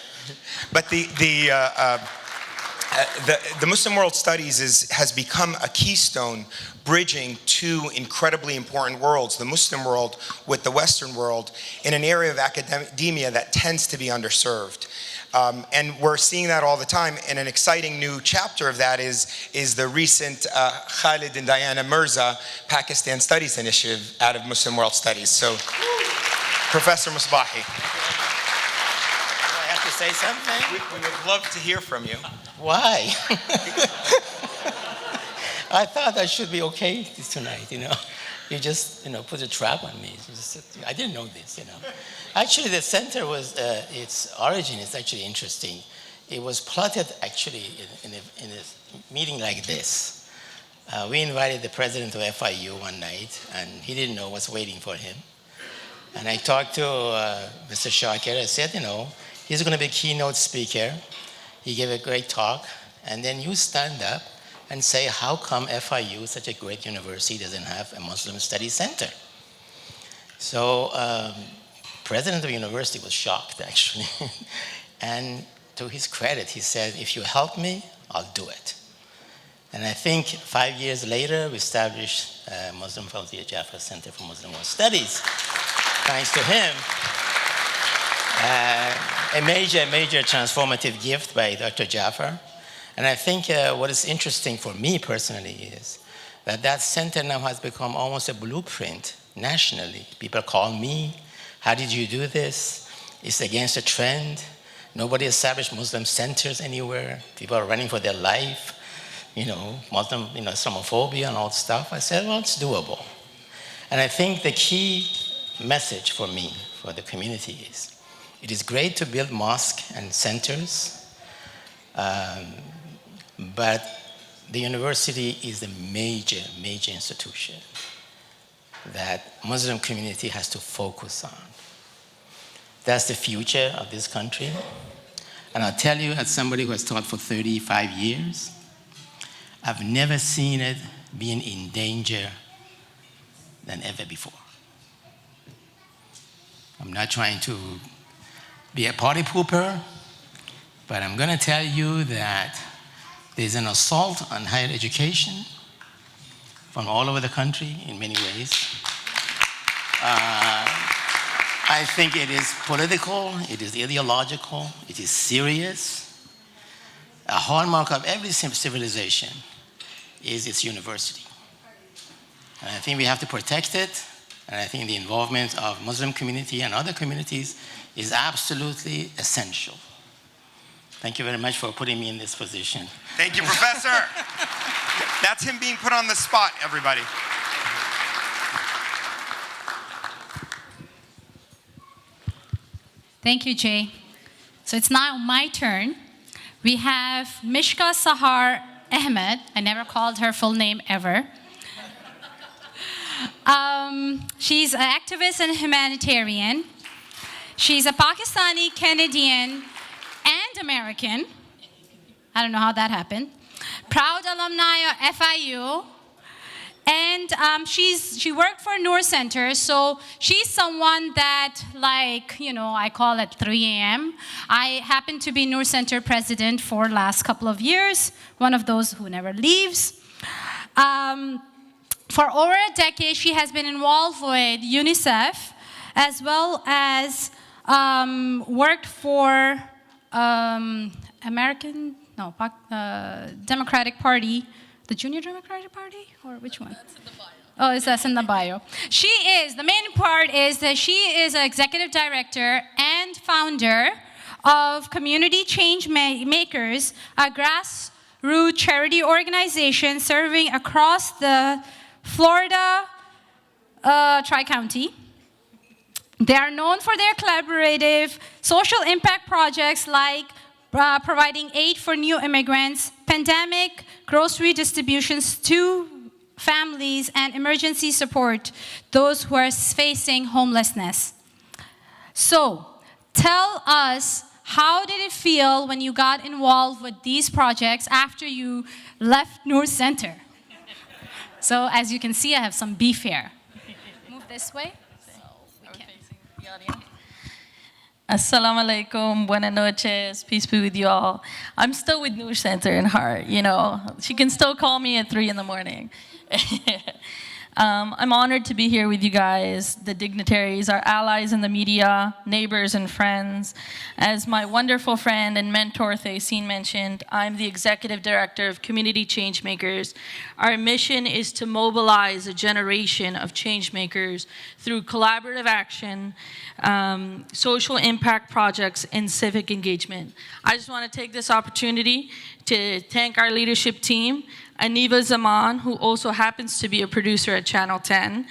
But the Muslim World Studies has become a keystone bridging two incredibly important worlds, the Muslim world with the Western world, in an area of academia that tends to be underserved. And we're seeing that all the time, and an exciting new chapter of that is the recent Khalid and Diana Mirza Pakistan Studies Initiative out of Muslim World Studies. So, Professor Musbahi. To say something? We would love to hear from you. Why? I thought I should be okay tonight, you know. You just, put a trap on me. I didn't know this, Actually, the center was, its origin is actually interesting. It was plotted actually in a meeting like this. We invited the president of FIU one night, and he didn't know what's waiting for him. And I talked to Mr. Shaikh. I said, he's going to be a keynote speaker. He gave a great talk. And then you stand up and say, how come FIU, such a great university, doesn't have a Muslim Studies Center? So president of the university was shocked, actually. And to his credit, he said, if you help me, I'll do it. And I think 5 years later, we established Muslim Fawzia Jaffer Center for Muslim World Studies. Thanks to him. A major transformative gift by Dr. Jaffer. And I think what is interesting for me personally is that center now has become almost a blueprint nationally. People call me, how did you do this? It's against the trend. Nobody established Muslim centers anywhere. People are running for their life, Muslim, Islamophobia and all that stuff. I said, well, it's doable. And I think the key message for me, for the community is, it is great to build mosques and centers, but the university is a major institution that Muslim community has to focus on. That's the future of this country. And I'll tell you, as somebody who has taught for 35 years, I've never seen it being in danger than ever before. I'm not trying to be a party pooper, but I'm going to tell you that there's an assault on higher education from all over the country in many ways. I think it is political, it is ideological, it is serious. A hallmark of every civilization is its university. And I think we have to protect it, and I think the involvement of Muslim community and other communities is absolutely essential. Thank you very much for putting me in this position. Thank you, Professor. That's him being put on the spot, everybody. Thank you, Jay. So it's now my turn. We have Mishka Sahar Ahmed. I never called her full name ever. She's an activist and humanitarian. She's a Pakistani, Canadian, and American. I don't know how that happened. Proud alumni of FIU. And she worked for Noor Center, so she's someone that, like, you know, I call at 3 a.m. I happen to be Noor Center president for last couple of years, one of those who never leaves. For over a decade, she has been involved with UNICEF, as well as worked for Democratic Party, the Junior Democratic Party, or which one? That's in the bio. Oh, that's in the bio. The main part is that she is an executive director and founder of Community Change Makers, a grassroots charity organization serving across the Florida Tri-County. They are known for their collaborative social impact projects like providing aid for new immigrants, pandemic grocery distributions to families, and emergency support those who are facing homelessness. So, tell us, how did it feel when you got involved with these projects after you left Noor Center? So, as you can see, I have some beef here. Move this way. Assalamu alaikum, buenas noches, peace be with you all. I'm still with Noor Center in heart, you know. She can still call me at 3 in the morning. I'm honored to be here with you guys, the dignitaries, our allies in the media, neighbors and friends. As my wonderful friend and mentor Thaysin mentioned, I'm the executive director of Community Change Makers. Our mission is to mobilize a generation of change makers through collaborative action, social impact projects, and civic engagement. I just want to take this opportunity to thank our leadership team, Aniva Zaman, who also happens to be a producer at Channel 10,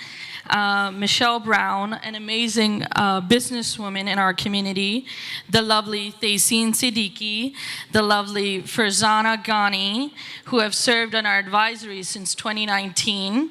Michelle Brown, an amazing businesswoman in our community, the lovely Thaysin Siddiqui, the lovely Farzana Ghani, who have served on our advisory since 2019.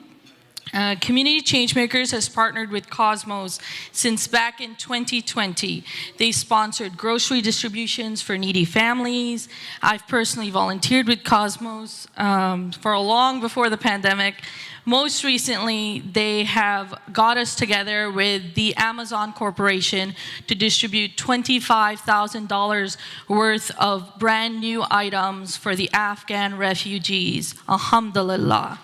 Community Changemakers has partnered with Cosmos since back in 2020. They sponsored grocery distributions for needy families. I've personally volunteered with Cosmos for long before the pandemic. Most recently, they have got us together with the Amazon Corporation to distribute $25,000 worth of brand new items for the Afghan refugees. Alhamdulillah.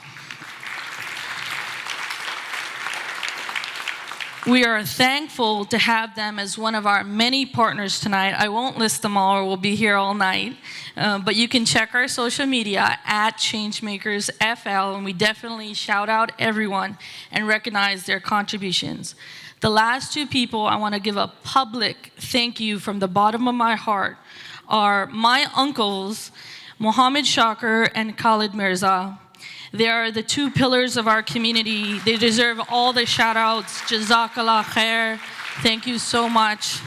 We are thankful to have them as one of our many partners tonight. I won't list them all or we'll be here all night, but you can check our social media at ChangemakersFL, and we definitely shout out everyone and recognize their contributions. The last two people I want to give a public thank you from the bottom of my heart are my uncles, Mohamed Shaikh and Khalid Mirza. They are the two pillars of our community. They deserve all the shout outs. Jazakallah khair. Thank you so much.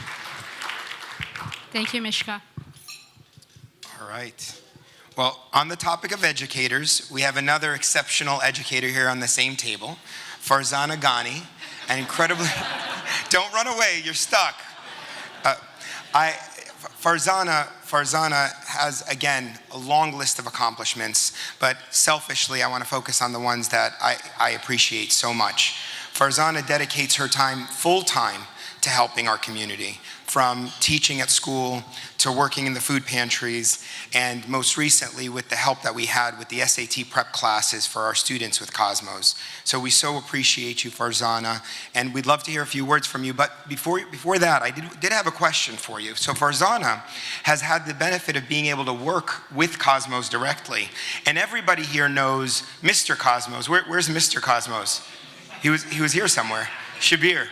Thank you, Mishka. All right. Well, on the topic of educators, we have another exceptional educator here on the same table, Farzana Ghani, an incredibly, don't run away, you're stuck. Farzana has, again, a long list of accomplishments, but selfishly, I want to focus on the ones that I appreciate so much. Farzana dedicates her time full-time to helping our community, from teaching at school to working in the food pantries, and most recently with the help that we had with the SAT prep classes for our students with Cosmos. So we so appreciate you, Farzana, and we'd love to hear a few words from you. But before that, I did have a question for you. So Farzana has had the benefit of being able to work with Cosmos directly, and everybody here knows Mr. Cosmos. Where's Mr. Cosmos? He was here somewhere. Shabir.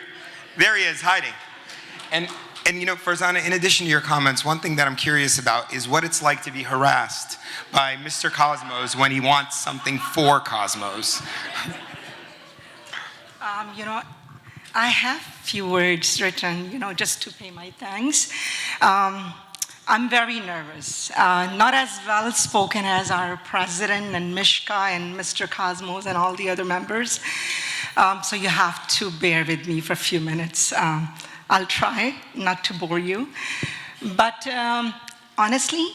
There he is, hiding. And you know, Farzana, in addition to your comments, one thing that I'm curious about is what it's like to be harassed by Mr. Cosmos when he wants something for Cosmos. You know, I have a few words written, you know, just to pay my thanks. I'm very nervous, not as well spoken as our president and Mishka and Mr. Cosmos and all the other members. So you have to bear with me for a few minutes. I'll try not to bore you. But honestly,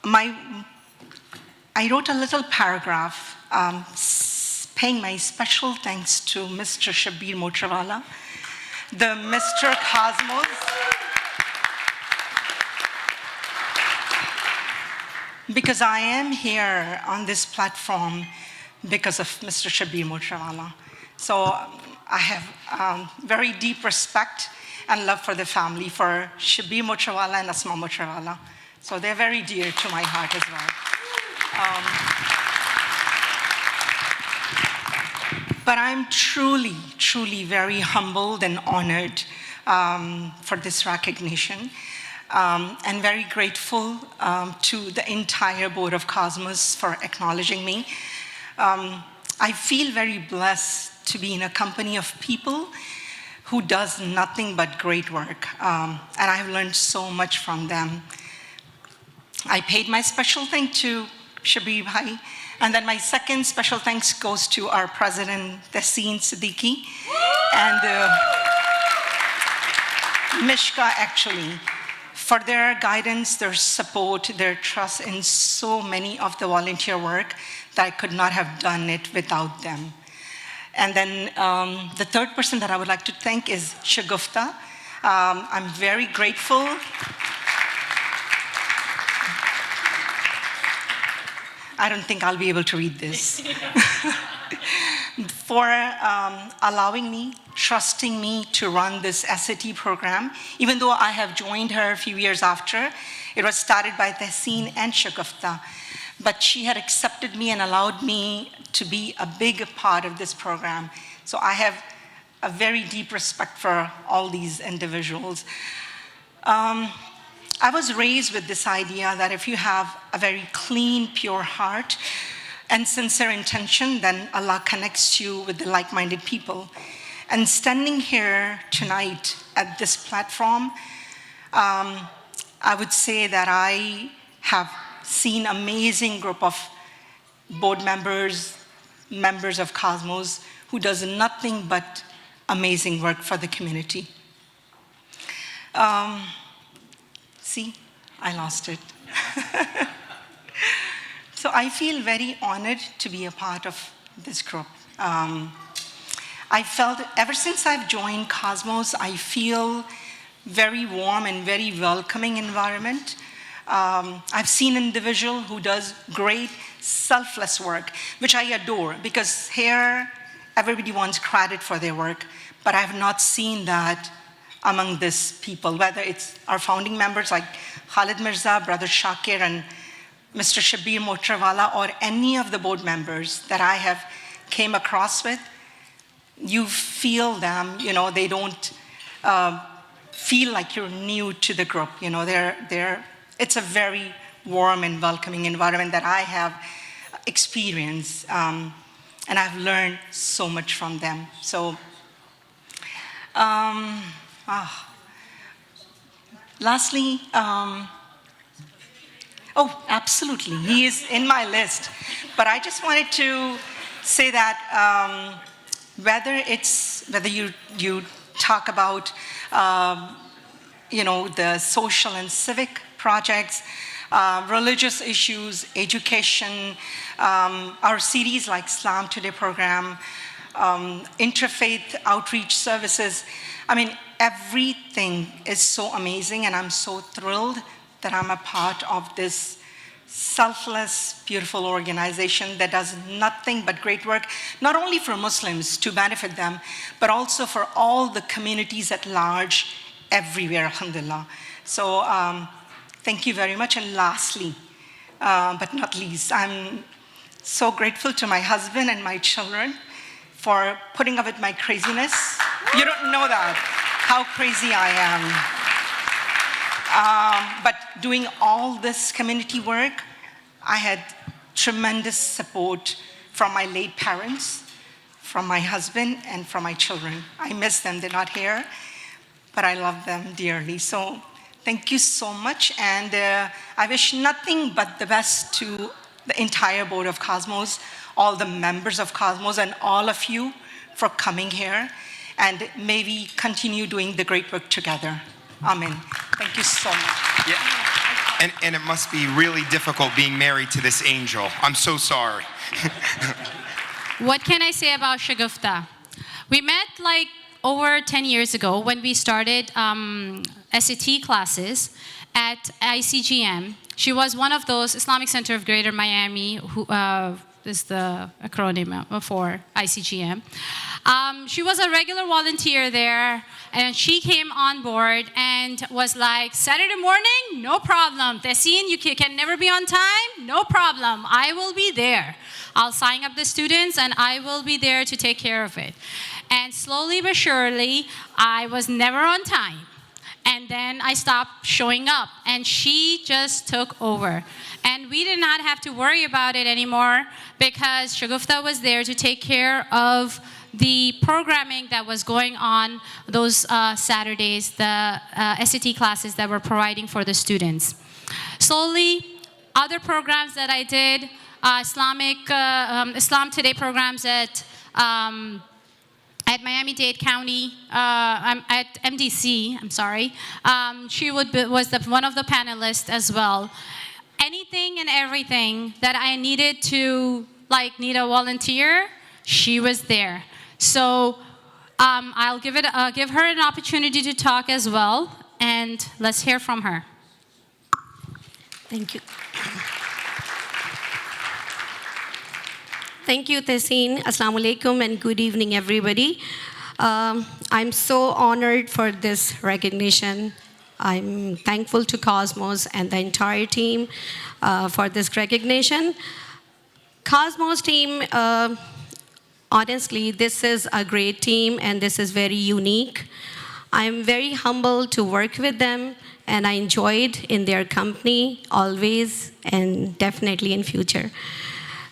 I wrote a little paragraph paying my special thanks to Mr. Shabir Motrewala, the Mr. Cosmos, because I am here on this platform because of Mr. Shabir Motrewala. So I have very deep respect and love for the family, for Shabir Motrewala and Asma Motrewala. So they're very dear to my heart as well. But I'm truly, truly very humbled and honored for this recognition, and very grateful to the entire Board of Cosmos for acknowledging me. I feel very blessed to be in a company of people who does nothing but great work, and I've learned so much from them. I paid my special thanks to Shabir Bhai, and then my second special thanks goes to our president, Tehseen Siddiqui, and Mishka, actually, for their guidance, their support, their trust in so many of the volunteer work that I could not have done it without them. And then the third person that I would like to thank is Shagufta. I'm very grateful. I don't think I'll be able to read this. For allowing me, trusting me to run this SAT program, even though I have joined her a few years after. It was started by Tehseen and Shagufta, but she had accepted me and allowed me to be a big part of this program. So I have a very deep respect for all these individuals. I was raised with this idea that if you have a very clean, pure heart and sincere intention, then Allah connects you with the like-minded people. And standing here tonight at this platform, I would say that I have seen an amazing group of board members, members of Cosmos, who does nothing but amazing work for the community. See, I lost it. So I feel very honored to be a part of this group. I felt, ever since I've joined Cosmos, I feel very warm and very welcoming environment. I've seen an individual who does great selfless work, which I adore, because here everybody wants credit for their work, but I have not seen that among these people, whether it's our founding members like Khalid Mirza, Brother Shakir, and Mr. Shabir Motrewala, or any of the board members that I have came across with. You feel them, you know, they don't feel like you're new to the group. You know, it's a very warm and welcoming environment that I have experienced, and I've learned so much from them. So, lastly, oh, absolutely, he is in my list. But I just wanted to say that whether you talk about you know, the social and civic projects, religious issues, education, our series like Islam Today program, interfaith outreach services. I mean, everything is so amazing, and I'm so thrilled that I'm a part of this selfless, beautiful organization that does nothing but great work, not only for Muslims to benefit them, but also for all the communities at large, everywhere, alhamdulillah. So thank you very much. And lastly, but not least, I'm so grateful to my husband and my children for putting up with my craziness. You don't know that, how crazy I am. But doing all this community work, I had tremendous support from my late parents, from my husband, and from my children. I miss them, they're not here, but I love them dearly. So thank you so much, and I wish nothing but the best to the entire board of Cosmos, all the members of Cosmos, and all of you for coming here, and may we continue doing the great work together. Amen. Thank you so much. Yeah. And it must be really difficult being married to this angel. I'm so sorry. What can I say about Shagufta? We met like over 10 years ago when we started SAT classes at ICGM. She was one of those Islamic Center of Greater Miami, who is the acronym for ICGM. She was a regular volunteer there, and she came on board and was like, Saturday morning, no problem. Tessin, you can never be on time? No problem. I will be there. I'll sign up the students, and I will be there to take care of it. And slowly but surely, I was never on time. And then I stopped showing up, and she just took over. And we did not have to worry about it anymore because Shagufta was there to take care of the programming that was going on those Saturdays, the SAT classes that we're providing for the students. Slowly, other programs that I did, Islam Today programs at Miami-Dade County, at MDC, I'm sorry. She was one of the panelists as well. Anything and everything that I needed to, need a volunteer, she was there. So I'll give her an opportunity to talk as well, and let's hear from her. Thank you. Thank you, Tessin. Assalamu alaikum and good evening, everybody. I'm so honored for this recognition. I'm thankful to Cosmos and the entire team for this recognition. Cosmos team, honestly, this is a great team and this is very unique. I'm very humbled to work with them and I enjoyed in their company always and definitely in future.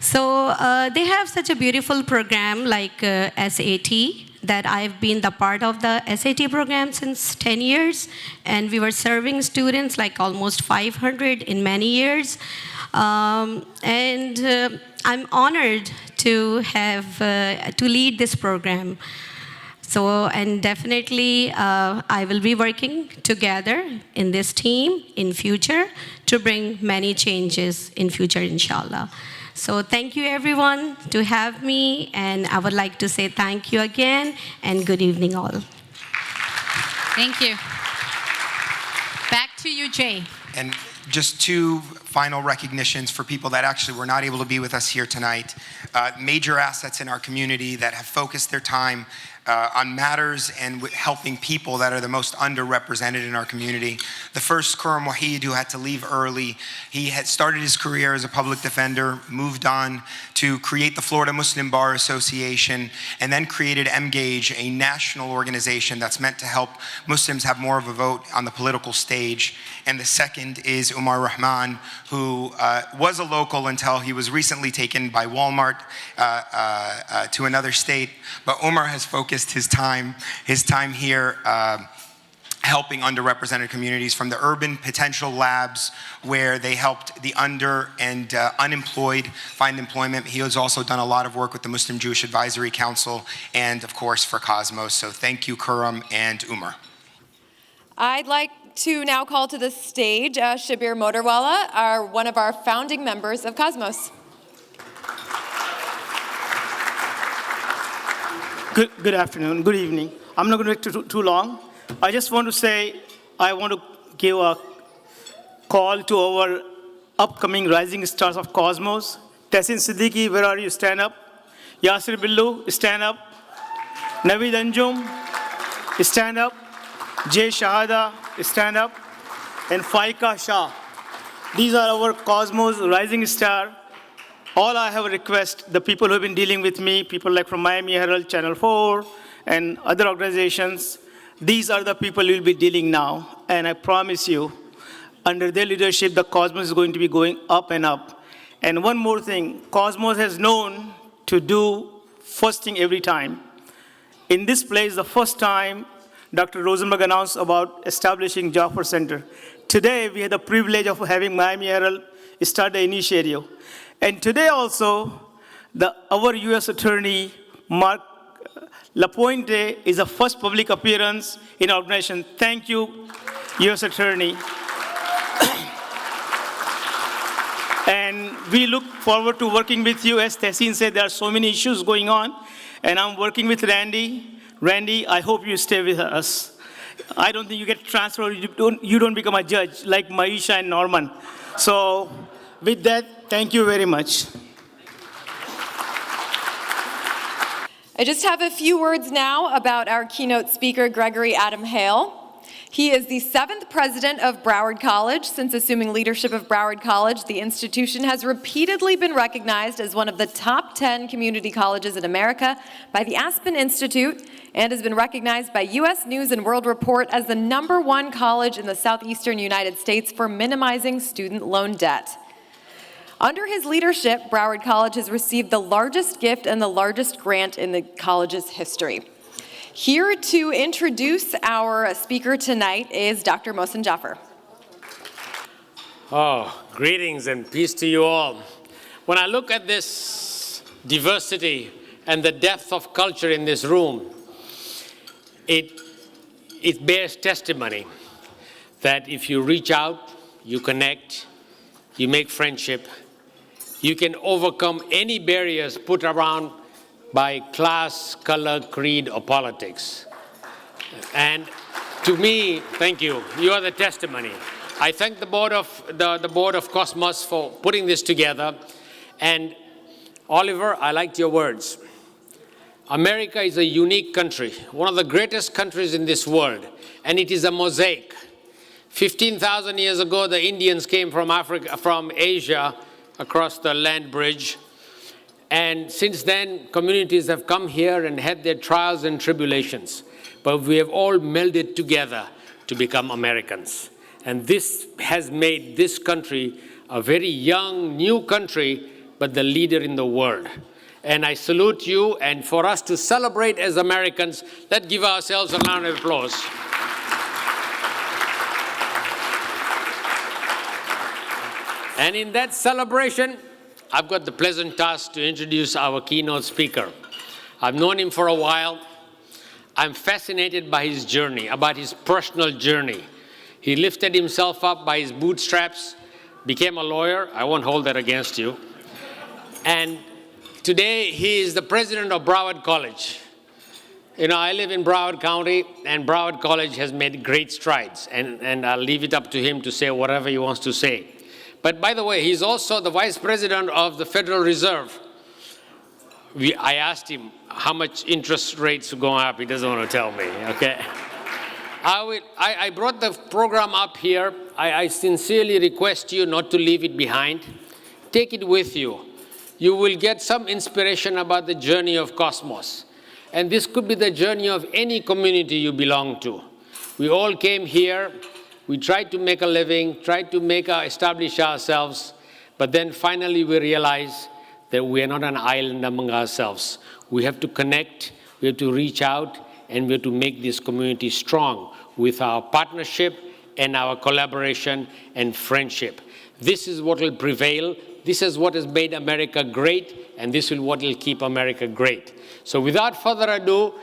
So they have such a beautiful program like SAT that I've been the part of the SAT program since 10 years. And we were serving students like almost 500 in many years. I'm honored to have, to lead this program. So, and definitely I will be working together in this team in future to bring many changes in future, inshallah. So thank you everyone to have me, and I would like to say thank you again, and good evening all. Thank you. Back to you, Jay. And just two final recognitions for people that actually were not able to be with us here tonight. Major assets in our community that have focused their time on matters and helping people that are the most underrepresented in our community. The first, Kuram Wahid, who had to leave early. He had started his career as a public defender, moved on to create the Florida Muslim Bar Association, and then created MGAGE, a national organization that's meant to help Muslims have more of a vote on the political stage. And the second is Umar Rahman, who was a local until he was recently taken by Walmart to another state. But Umar has focused his time here helping underrepresented communities, from the Urban Potential Labs, where they helped the under and unemployed find employment. He has also done a lot of work with the Muslim Jewish Advisory Council and, of course, for Cosmos. So thank you, Kuram and Umar. I'd like to now call to the stage Shabir Motorwala, one of our founding members of Cosmos. Good afternoon, good evening. I'm not going to make it too long. I just want to say, I want to give a call to our upcoming rising stars of Cosmos. Tessin Siddiqui, where are you? Stand up. Yasir Billu, stand up. Naveed Anjum, stand up. Jay Shahada, stand up. And Faika Shah. These are our Cosmos rising star. All I have a request, the people who have been dealing with me, people like from Miami Herald, Channel 4, and other organizations, these are the people who will be dealing now. And I promise you, under their leadership, the Cosmos is going to be going up and up. And one more thing, Cosmos has known to do first thing every time. In this place, the first time, Dr. Rosenberg announced about establishing Jaffer Center. Today, we had the privilege of having Miami Herald start the initiative. And today also, our U.S. Attorney, Mark Lapointe, is the first public appearance in our organization. Thank you, U.S. Attorney. And we look forward to working with you. As Tehseen said, there are so many issues going on, and I'm working with Randy. Randy, I hope you stay with us. I don't think you get transferred, you don't become a judge like Maisha and Norman. So with that, thank you very much. I just have a few words now about our keynote speaker, Gregory Adam Hale. He is the 7th president of Broward College. Since assuming leadership of Broward College, the institution has repeatedly been recognized as one of the top 10 community colleges in America by the Aspen Institute and has been recognized by U.S. News and World Report as the #1 college in the southeastern United States for minimizing student loan debt. Under his leadership, Broward College has received the largest gift and the largest grant in the college's history. Here to introduce our speaker tonight is Dr. Mohsen Jaffer. Oh, greetings and peace to you all. When I look at this diversity and the depth of culture in this room, it bears testimony that if you reach out, you connect, you make friendship, you can overcome any barriers put around by class, color, creed, or politics. And to me, thank you. You are the testimony. I thank the board of Cosmos for putting this together. And Oliver, I liked your words. America is a unique country, one of the greatest countries in this world, and it is a mosaic. 15,000 years ago, the Indians came from Africa, from Asia, across the land bridge. And since then, communities have come here and had their trials and tribulations. But we have all melded together to become Americans. And this has made this country a very young, new country, but the leader in the world. And I salute you, and for us to celebrate as Americans, let's give ourselves a round of applause. And in that celebration, I've got the pleasant task to introduce our keynote speaker. I've known him for a while. I'm fascinated by his journey, about his personal journey. He lifted himself up by his bootstraps, became a lawyer. I won't hold that against you. And today, he is the president of Broward College. You know, I live in Broward County, and Broward College has made great strides. And I'll leave it up to him to say whatever he wants to say. But by the way, he's also the vice president of the Federal Reserve. I asked him how much interest rates are going up. He doesn't want to tell me, okay? I brought the program up here. I sincerely request you not to leave it behind. Take it with you. You will get some inspiration about the journey of Cosmos. And this could be the journey of any community you belong to. We all came here. We tried to make a living, tried to establish ourselves, but then finally we realized that we are not an island among ourselves. We have to connect, we have to reach out, and we have to make this community strong with our partnership and our collaboration and friendship. This is what will prevail. This is what has made America great, and this is what will keep America great. So without further ado,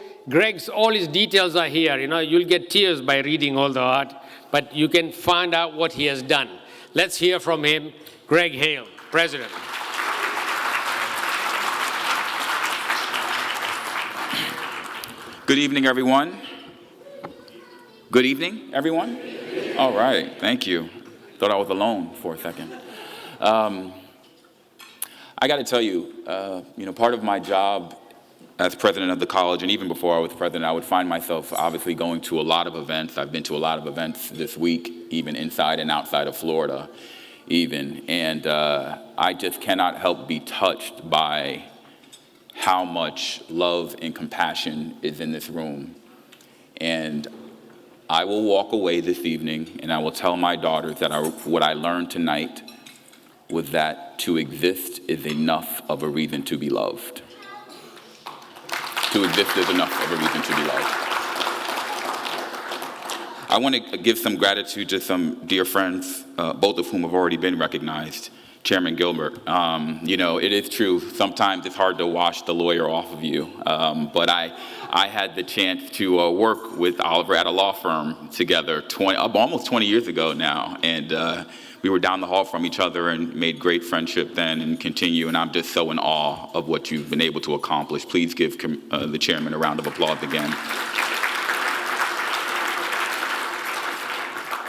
all his details are here. You know, you'll get tears by reading all the art, but you can find out what he has done. Let's hear from him, Greg Hale, President. Good evening, everyone. Good evening, everyone. All right, thank you. Thought I was alone for a second. I got to tell you, part of my job as president of the college, and even before I was president, I would find myself obviously going to a lot of events. I've been to a lot of events this week, even inside and outside of Florida, even. And I just cannot help be touched by how much love and compassion is in this room. And I will walk away this evening and I will tell my daughters that what I learned tonight was that to exist is enough of a reason to be loved. To exist is enough of a reason to be loved. I want to give some gratitude to some dear friends, both of whom have already been recognized. Chairman Gilbert. It is true. Sometimes it's hard to wash the lawyer off of you. But I had the chance to work with Oliver at a law firm together almost 20 years ago now. And we were down the hall from each other and made great friendship then and continue. And I'm just so in awe of what you've been able to accomplish. Please give the chairman a round of applause again.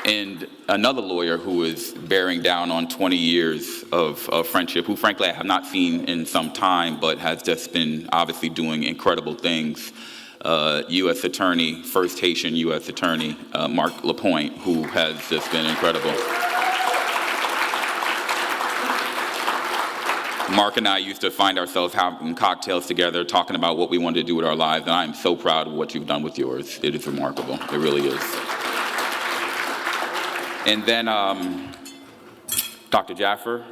And another lawyer who is bearing down on 20 years of friendship, who frankly I have not seen in some time, but has just been obviously doing incredible things. U.S. Attorney, first Haitian U.S. Attorney, Mark Lapointe, who has just been incredible. Mark and I used to find ourselves having cocktails together, talking about what we wanted to do with our lives, and I am so proud of what you've done with yours. It is remarkable. It really is. And then Dr. Jaffer,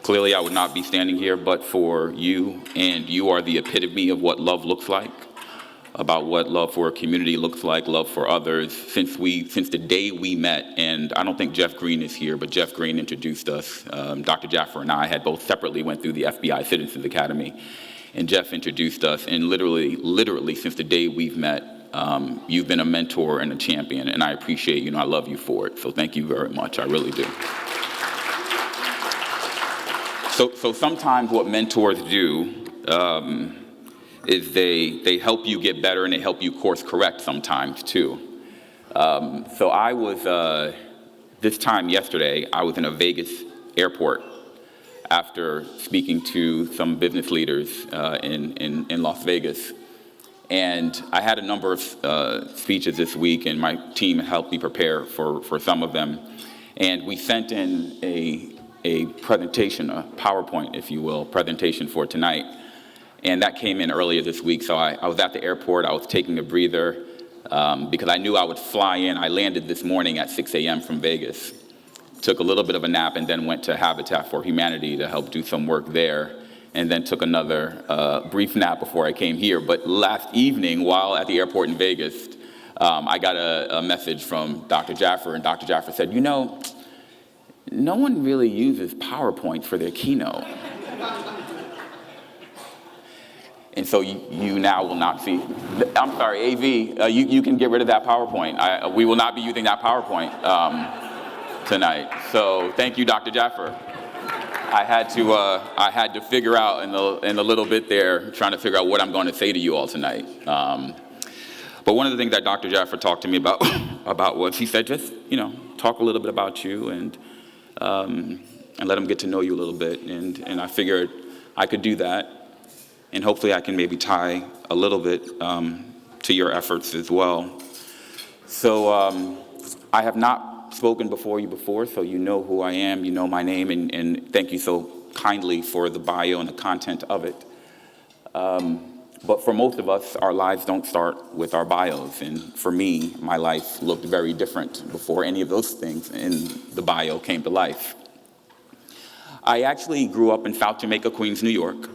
clearly I would not be standing here but for you, and you are the epitome of what love looks like, about what love for a community looks like, love for others, since the day we met. And I don't think Jeff Green is here, but Jeff Green introduced us. Dr. Jaffer and I had both separately went through the FBI Citizens Academy, and Jeff introduced us, and literally since the day we've met, you've been a mentor and a champion, and I appreciate you, and I love you for it. So thank you very much, I really do. So sometimes what mentors do is they help you get better and they help you course correct sometimes too. So I was, this time yesterday, I was in a Vegas airport after speaking to some business leaders in Las Vegas. And I had a number of speeches this week, and my team helped me prepare for some of them. And we sent in a presentation, a PowerPoint, if you will, presentation for tonight. And that came in earlier this week, so I was at the airport. I was taking a breather because I knew I would fly in. I landed this morning at 6 a.m. from Vegas, took a little bit of a nap, and then went to Habitat for Humanity to help do some work there, and then took another brief nap before I came here. But last evening, while at the airport in Vegas, I got a message from Dr. Jaffer, and Dr. Jaffer said, no one really uses PowerPoint for their keynote. And so you now will not see, I'm sorry, AV, you can get rid of that PowerPoint. We will not be using that PowerPoint tonight. So thank you, Dr. Jaffer. I had to figure out in a little bit there, trying to figure out what I'm going to say to you all tonight. But one of the things that Dr. Jaffer talked to me about was, he said, just, talk a little bit about you and let them get to know you a little bit. And I figured I could do that. And hopefully I can maybe tie a little bit to your efforts as well. So I have not spoken before you before, so you know who I am, you know my name, and thank you so kindly for the bio and the content of it. But for most of us, our lives don't start with our bios. And for me, my life looked very different before any of those things in the bio came to life. I actually grew up in South Jamaica, Queens, New York.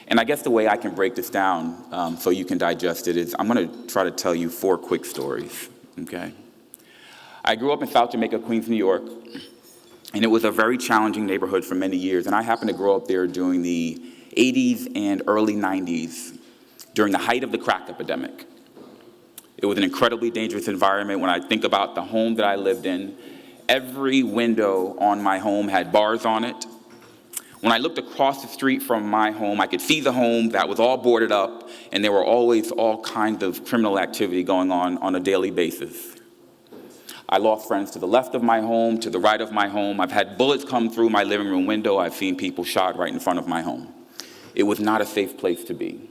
And I guess the way I can break this down so you can digest it is I'm going to try to tell you 4 quick stories, okay? I grew up in South Jamaica, Queens, New York, and it was a very challenging neighborhood for many years. And I happened to grow up there during the 80s and early 90s, during the height of the crack epidemic. It was an incredibly dangerous environment. When I think about the home that I lived in, every window on my home had bars on it. When I looked across the street from my home, I could see the home that was all boarded up, and there were always all kinds of criminal activity going on a daily basis. I lost friends to the left of my home, to the right of my home. I've had bullets come through my living room window. I've seen people shot right in front of my home. It was not a safe place to be.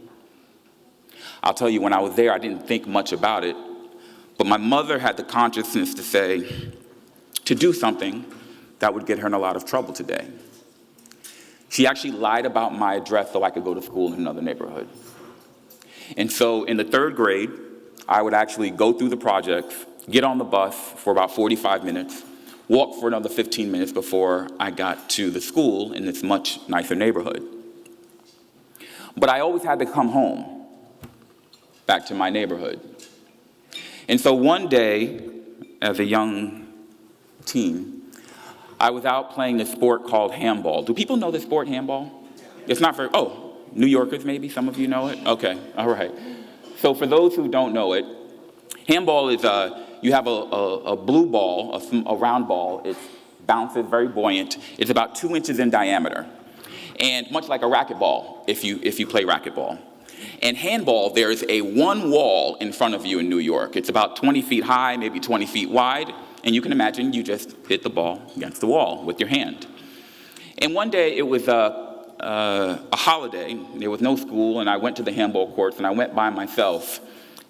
I'll tell you, when I was there, I didn't think much about it, but my mother had the consciousness to do something that would get her in a lot of trouble today. She actually lied about my address so I could go to school in another neighborhood. And so in the 3rd grade, I would actually go through the projects, get on the bus for about 45 minutes, walk for another 15 minutes before I got to the school in this much nicer neighborhood. But I always had to come home, back to my neighborhood. And so one day, as a young teen, I was out playing a sport called handball. Do people know the sport handball? It's not for, oh, New Yorkers maybe, some of you know it? Okay, all right. So for those who don't know it, handball is, you have a blue ball, a round ball. It bounces, very buoyant. It's about 2 inches in diameter. And much like a racquetball, if you play racquetball. And handball, there's a one wall in front of you in New York. It's about 20 feet high, maybe 20 feet wide. And you can imagine you just hit the ball against the wall with your hand. And one day it was a holiday. There was no school, and I went to the handball courts, and I went by myself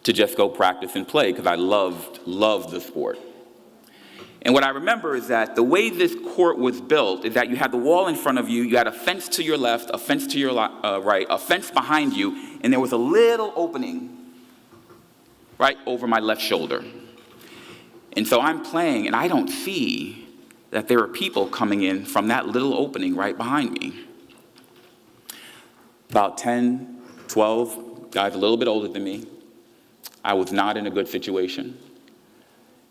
to just go practice and play because I loved the sport. And what I remember is that the way this court was built is that you had the wall in front of you, you had a fence to your left, a fence to your right, a fence behind you, and there was a little opening right over my left shoulder. And so I'm playing, and I don't see that there are people coming in from that little opening right behind me. About 10, 12 guys a little bit older than me. I was not in a good situation.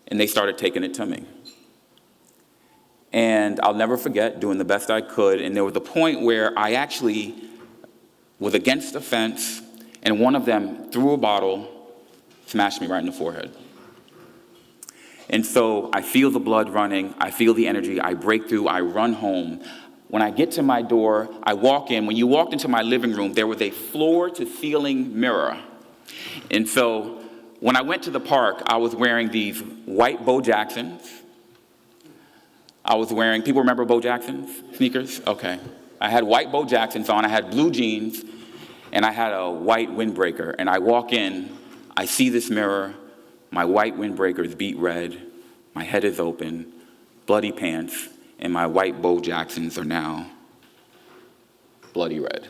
And they started taking it to me. And I'll never forget doing the best I could. And there was a point where I actually was against the fence, and one of them threw a bottle, smashed me right in the forehead. And so I feel the blood running, I feel the energy, I break through, I run home. When I get to my door, I walk in. When you walked into my living room, there was a floor-to-ceiling mirror. And so when I went to the park, I was wearing these white Bo Jacksons. I was wearing, people remember Bo Jacksons sneakers? Okay. I had white Bo Jacksons on, I had blue jeans, and I had a white windbreaker. And I walk in, I see this mirror, my white windbreaker is beet red, my head is open, bloody pants, and my white Bo Jacksons are now bloody red.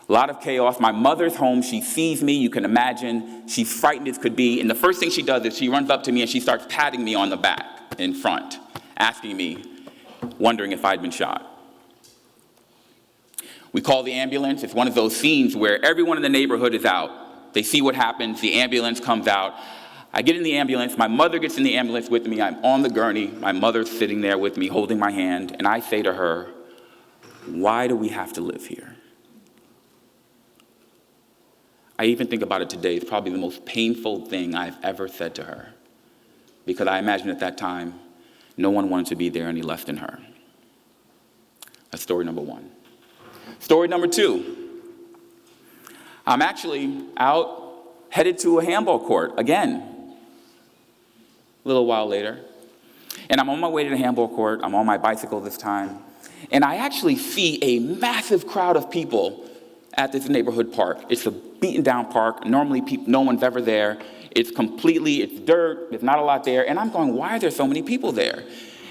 A lot of chaos. My mother's home. She sees me. You can imagine. She's frightened as could be. And the first thing she does is she runs up to me and she starts patting me on the back in front, asking me, wondering if I'd been shot. We call the ambulance. It's one of those scenes where everyone in the neighborhood is out. They see what happens. The ambulance comes out. I get in the ambulance. My mother gets in the ambulance with me. I'm on the gurney. My mother's sitting there with me, holding my hand. And I say to her, why do we have to live here? I even think about it today. It's probably the most painful thing I've ever said to her. Because I imagine at that time, no one wanted to be there any less than her. That's story number one. Story number two. I'm actually out, headed to a handball court again, a little while later. And I'm on my way to the handball court. I'm on my bicycle this time. And I actually see a massive crowd of people at this neighborhood park. It's a beaten down park. Normally no one's ever there. It's dirt, there's not a lot there. And I'm going, why are there so many people there?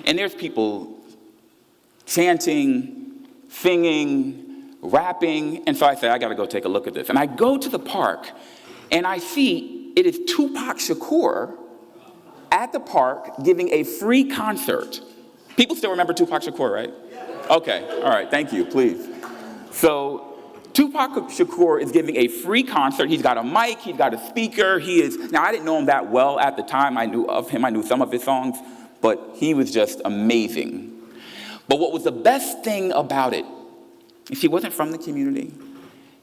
And there's people chanting, singing, rapping. And so I say, I gotta go take a look at this. And I go to the park and I see it is Tupac Shakur at the park giving a free concert. People still remember Tupac Shakur, right? Okay, all right, thank you, please. So Tupac Shakur is giving a free concert. He's got a mic, he's got a speaker. Now I didn't know him that well at the time. I knew of him, I knew some of his songs, but he was just amazing. But what was the best thing about it is he wasn't from the community.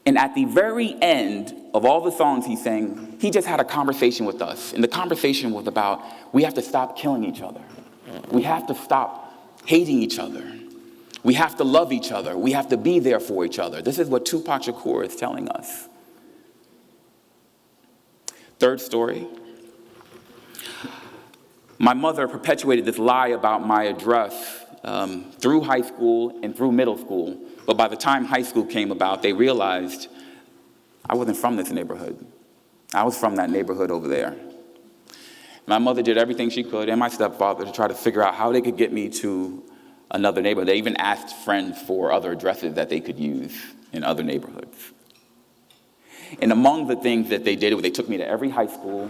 And at the very end of all the songs he sang, he just had a conversation with us. And the conversation was about, we have to stop killing each other. We have to stop hating each other. We have to love each other. We have to be there for each other. This is what Tupac Shakur is telling us. Third story. My mother perpetuated this lie about my address through high school and through middle school. But by the time high school came about, they realized I wasn't from this neighborhood. I was from that neighborhood over there. My mother did everything she could, and my stepfather, to try to figure out how they could get me to another neighborhood. They even asked friends for other addresses that they could use in other neighborhoods. And among the things that they did was they took me to every high school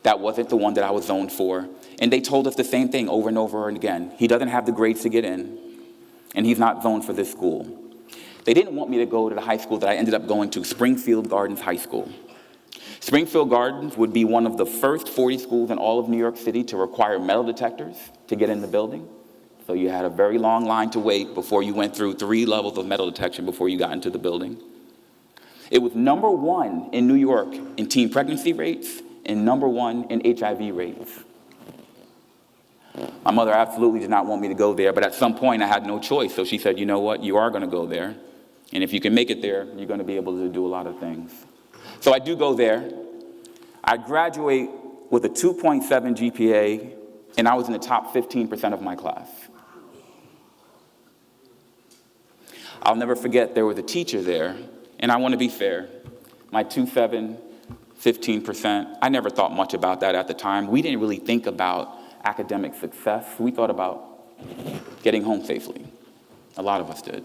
that wasn't the one that I was zoned for. And they told us the same thing over and over and again. He doesn't have the grades to get in, and he's not zoned for this school. They didn't want me to go to the high school that I ended up going to, Springfield Gardens High School. Springfield Gardens would be one of the first 40 schools in all of New York City to require metal detectors to get in the building. So you had a very long line to wait before you went through 3 levels of metal detection before you got into the building. It was #1 in New York in teen pregnancy rates and #1 in HIV rates. My mother absolutely did not want me to go there, but at some point I had no choice. So she said, you know what, you are going to go there. And if you can make it there, you're going to be able to do a lot of things. So I do go there. I graduate with a 2.7 GPA, and I was in the top 15% of my class. I'll never forget there was a teacher there, and I want to be fair. My 2.7, 15%, I never thought much about that at the time. We didn't really think about academic success. We thought about getting home safely. A lot of us did.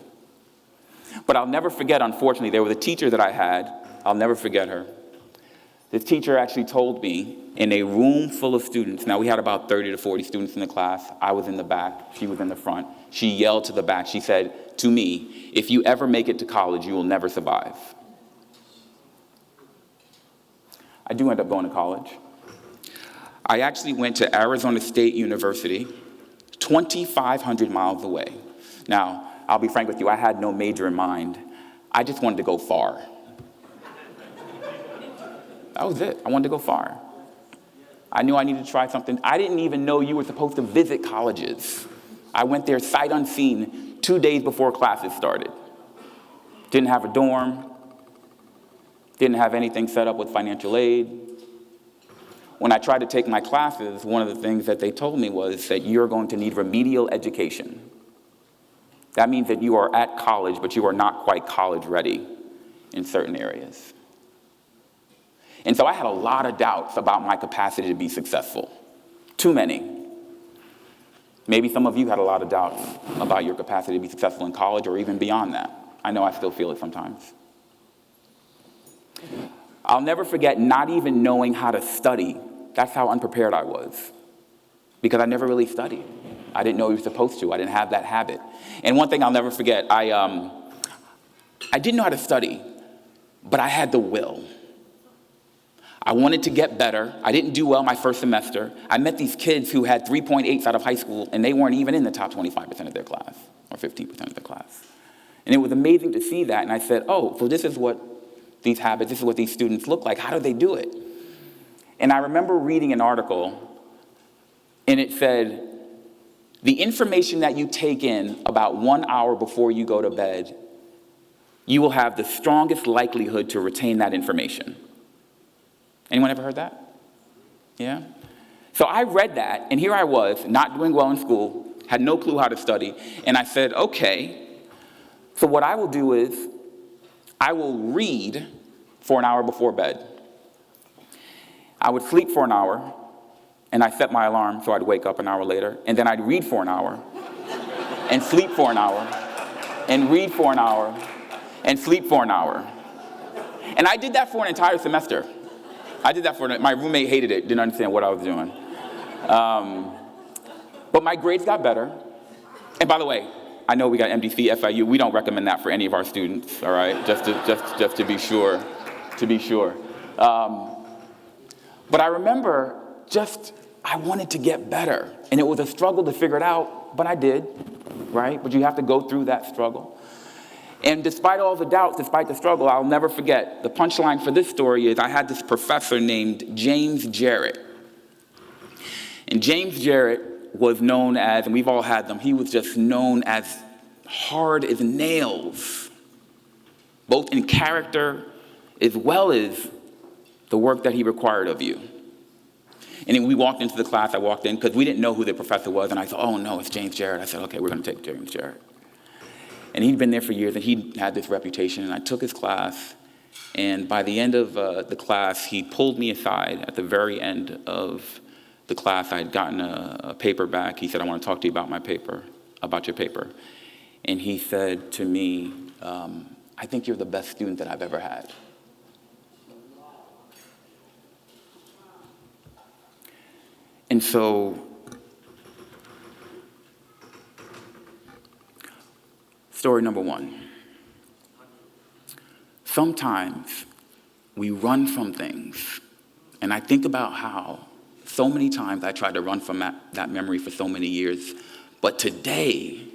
But I'll never forget, unfortunately, there was a teacher that I had. I'll never forget her. This teacher actually told me in a room full of students, now we had about 30 to 40 students in the class. I was in the back, she was in the front. She yelled to the back, she said to me, if you ever make it to college, you will never survive. I do end up going to college. I actually went to Arizona State University, 2,500 miles away. Now, I'll be frank with you, I had no major in mind. I just wanted to go far. That was it. I wanted to go far. I knew I needed to try something. I didn't even know you were supposed to visit colleges. I went there sight unseen 2 days before classes started. Didn't have a dorm. Didn't have anything set up with financial aid. When I tried to take my classes, one of the things that they told me was that you're going to need remedial education. That means that you are at college, but you are not quite college ready in certain areas. And so I had a lot of doubts about my capacity to be successful. Too many. Maybe some of you had a lot of doubts about your capacity to be successful in college or even beyond that. I know I still feel it sometimes. I'll never forget not even knowing how to study. That's how unprepared I was. Because I never really studied. I didn't know you were supposed to. I didn't have that habit. And one thing I'll never forget, I didn't know how to study, but I had the will. I wanted to get better. I didn't do well my first semester. I met these kids who had 3.8s out of high school, and they weren't even in the top 25% of their class, or 15% of their class. And it was amazing to see that, and I said, oh, so this is what these habits, this is what these students look like. How do they do it? And I remember reading an article, and it said, the information that you take in about 1 hour before you go to bed, you will have the strongest likelihood to retain that information. Anyone ever heard that? Yeah? So I read that, and here I was, not doing well in school, had no clue how to study, and I said, okay, so what I will do is, I will read for an hour before bed. I would sleep for an hour, and I set my alarm so I'd wake up an hour later, and then I'd read for an hour, and sleep for an hour, and read for an hour, and sleep for an hour. And I did that for an entire semester. My roommate hated it, didn't understand what I was doing. But my grades got better. And by the way, I know we got MDC, FIU. We don't recommend that for any of our students, all right? Just to be sure, But I remember I wanted to get better. And it was a struggle to figure it out, but I did, right? But you have to go through that struggle. And despite all the doubts, despite the struggle, I'll never forget, the punchline for this story is I had this professor named James Jarrett. And James Jarrett was known as, and we've all had them, he was just known as hard as nails, both in character as well as the work that he required of you. And then we walked into the class, I walked in, because we didn't know who the professor was, and I thought, oh no, it's James Jarrett. I said, okay, we're going to take James Jarrett. And he'd been there for years, and he had this reputation, and I took his class, and by the end of the class, he pulled me aside at the very end of the class. I had gotten a paper back. He said, I want to talk to you about your paper. And he said to me, I think you're the best student that I've ever had. And so, story number one. Sometimes we run from things. And I think about how so many times I tried to run from that memory for so many years, But today,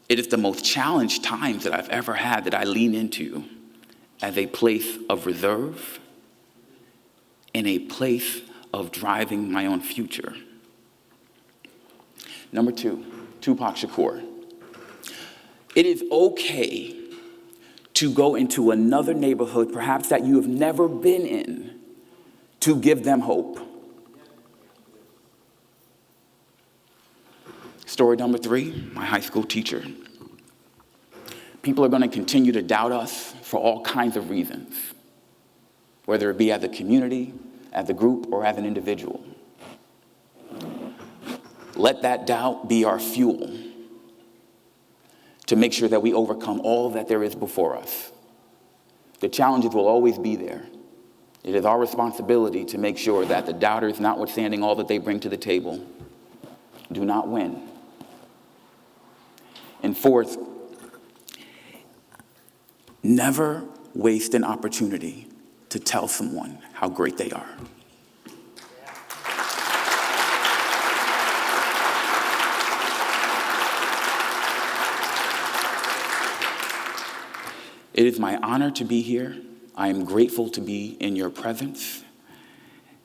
it is the most challenged times that I've ever had that I lean into as a place of reserve and a place of driving my own future. Number two, Tupac Shakur. It is okay to go into another neighborhood, perhaps that you have never been in, to give them hope. Story number three, my high school teacher. People are going to continue to doubt us for all kinds of reasons, whether it be as a community, as a group, or as an individual. Let that doubt be our fuel to make sure that we overcome all that there is before us. The challenges will always be there. It is our responsibility to make sure that the doubters, notwithstanding all that they bring to the table, do not win. And fourth, never waste an opportunity to tell someone how great they are. It is my honor to be here. I am grateful to be in your presence.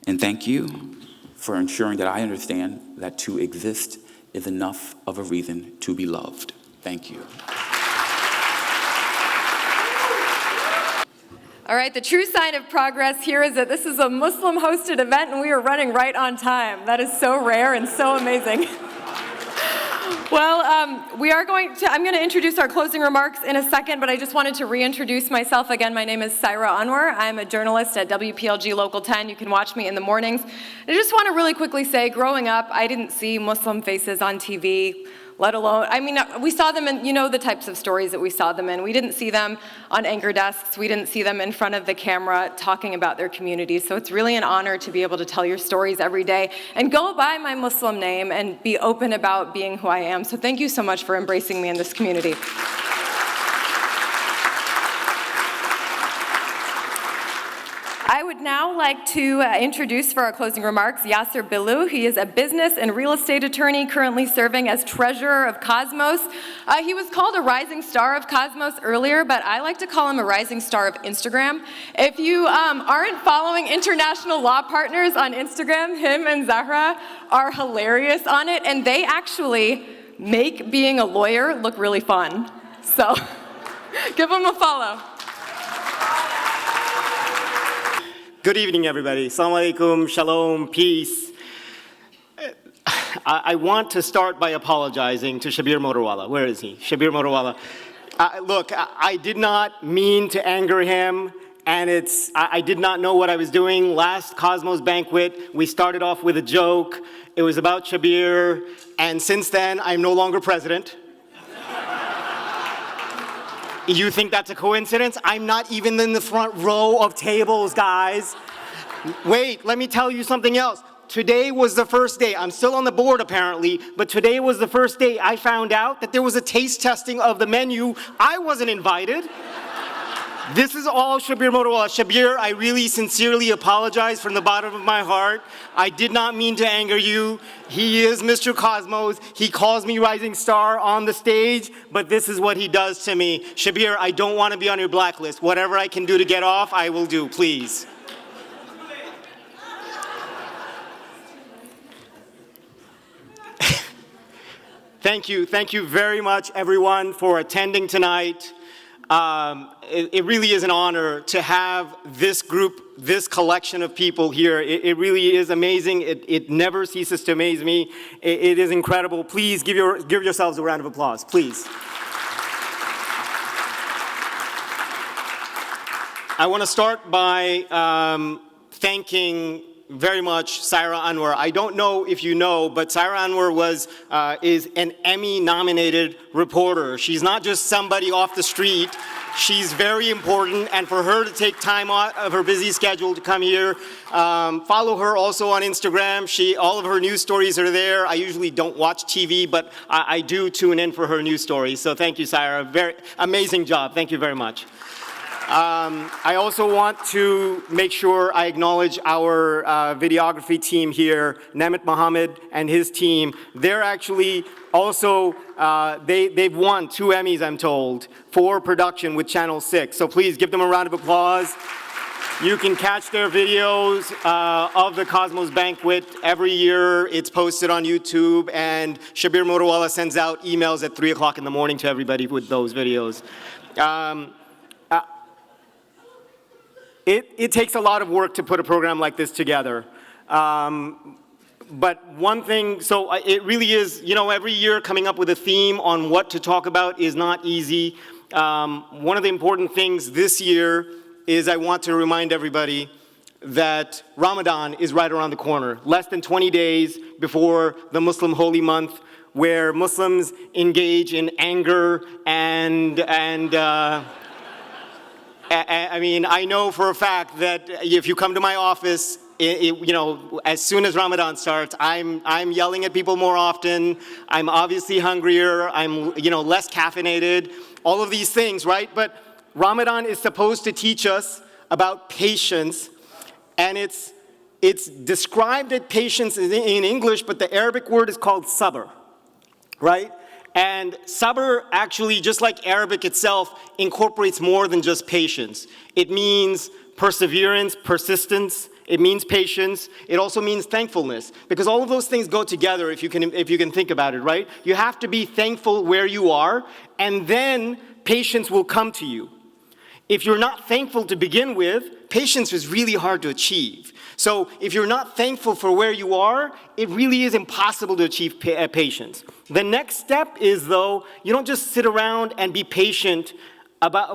And thank you for ensuring that I understand that to exist is enough of a reason to be loved. Thank you. All right, the true sign of progress here is that this is a Muslim-hosted event and we are running right on time. That is so rare and so amazing. Well, I'm going to introduce our closing remarks in a second, but I just wanted to reintroduce myself again. My name is Saira Anwar. I'm a journalist at WPLG Local 10. You can watch me in the mornings. I just want to really quickly say, growing up, I didn't see Muslim faces on TV, let alone, we saw them in, the types of stories that we saw them in. We didn't see them on anchor desks. We didn't see them in front of the camera talking about their communities. So it's really an honor to be able to tell your stories every day and go by my Muslim name and be open about being who I am. So thank you so much for embracing me in this community. I would now like to introduce for our closing remarks Yasser Bilou. He is a business and real estate attorney currently serving as treasurer of Cosmos. He was called a rising star of Cosmos earlier, but I like to call him a rising star of Instagram. If you aren't following International Law Partners on Instagram, him and Zahra are hilarious on it, and they actually make being a lawyer look really fun. So give them a follow. Good evening, everybody. Assalamu alaikum, shalom, peace. I want to start by apologizing to Shabir Motorwala. Where is he? Shabir Motorwala. Look, I did not mean to anger him, and I did not know what I was doing. Last Cosmos banquet, we started off with a joke. It was about Shabir, and since then, I'm no longer president. You think that's a coincidence? I'm not even in the front row of tables, guys. Wait, let me tell you something else. Today was the first day. I'm still on the board, apparently, but today was the first day I found out that there was a taste testing of the menu. I wasn't invited. This is all Shabir Motorwala. Shabir, I really sincerely apologize from the bottom of my heart. I did not mean to anger you. He is Mr. Cosmos. He calls me rising star on the stage, but this is what he does to me. Shabir, I don't want to be on your blacklist. Whatever I can do to get off, I will do, please. Thank you very much, everyone, for attending tonight. It really is an honor to have this group, this collection of people here. It really is amazing. It never ceases to amaze me. It is incredible. Please give yourselves a round of applause, please. I want to start by thanking very much Saira Anwar. I don't know if you know, but Saira Anwar is an Emmy-nominated reporter. She's not just somebody off the street. She's very important, and for her to take time out of her busy schedule to come here, follow her also on Instagram. All of her news stories are there. I usually don't watch TV, but I do tune in for her news stories. So thank you, Saira. Very amazing job. Thank you very much. I also want to make sure I acknowledge our videography team here, Mohamed and his team. They're actually also, they've won 2 Emmys, I'm told, for production with Channel 6. So please give them a round of applause. You can catch their videos of the Cosmos Banquet every year. It's posted on YouTube, and Shabir Motowala sends out emails at 3 o'clock in the morning to everybody with those videos. It takes a lot of work to put a program like this together. But one thing, so it really is, you know, every year coming up with a theme on what to talk about is not easy. One of the important things this year is I want to remind everybody that Ramadan is right around the corner, less than 20 days before the Muslim holy month, where Muslims engage in anger and I mean, I know for a fact that if you come to my office, you know, as soon as Ramadan starts, I'm yelling at people more often. I'm obviously hungrier. I'm, you know, less caffeinated. All of these things, right? But Ramadan is supposed to teach us about patience, and it's described as patience in English, but the Arabic word is called sabr, right? And sabr actually, just like Arabic itself, incorporates more than just patience. It means perseverance, persistence. It means patience. It also means thankfulness, because all of those things go together if you can think about it, right? You have to be thankful where you are, and then patience will come to you. If you're not thankful to begin with, patience is really hard to achieve. So if you're not thankful for where you are, it really is impossible to achieve patience. The next step is, though, you don't just sit around and be patient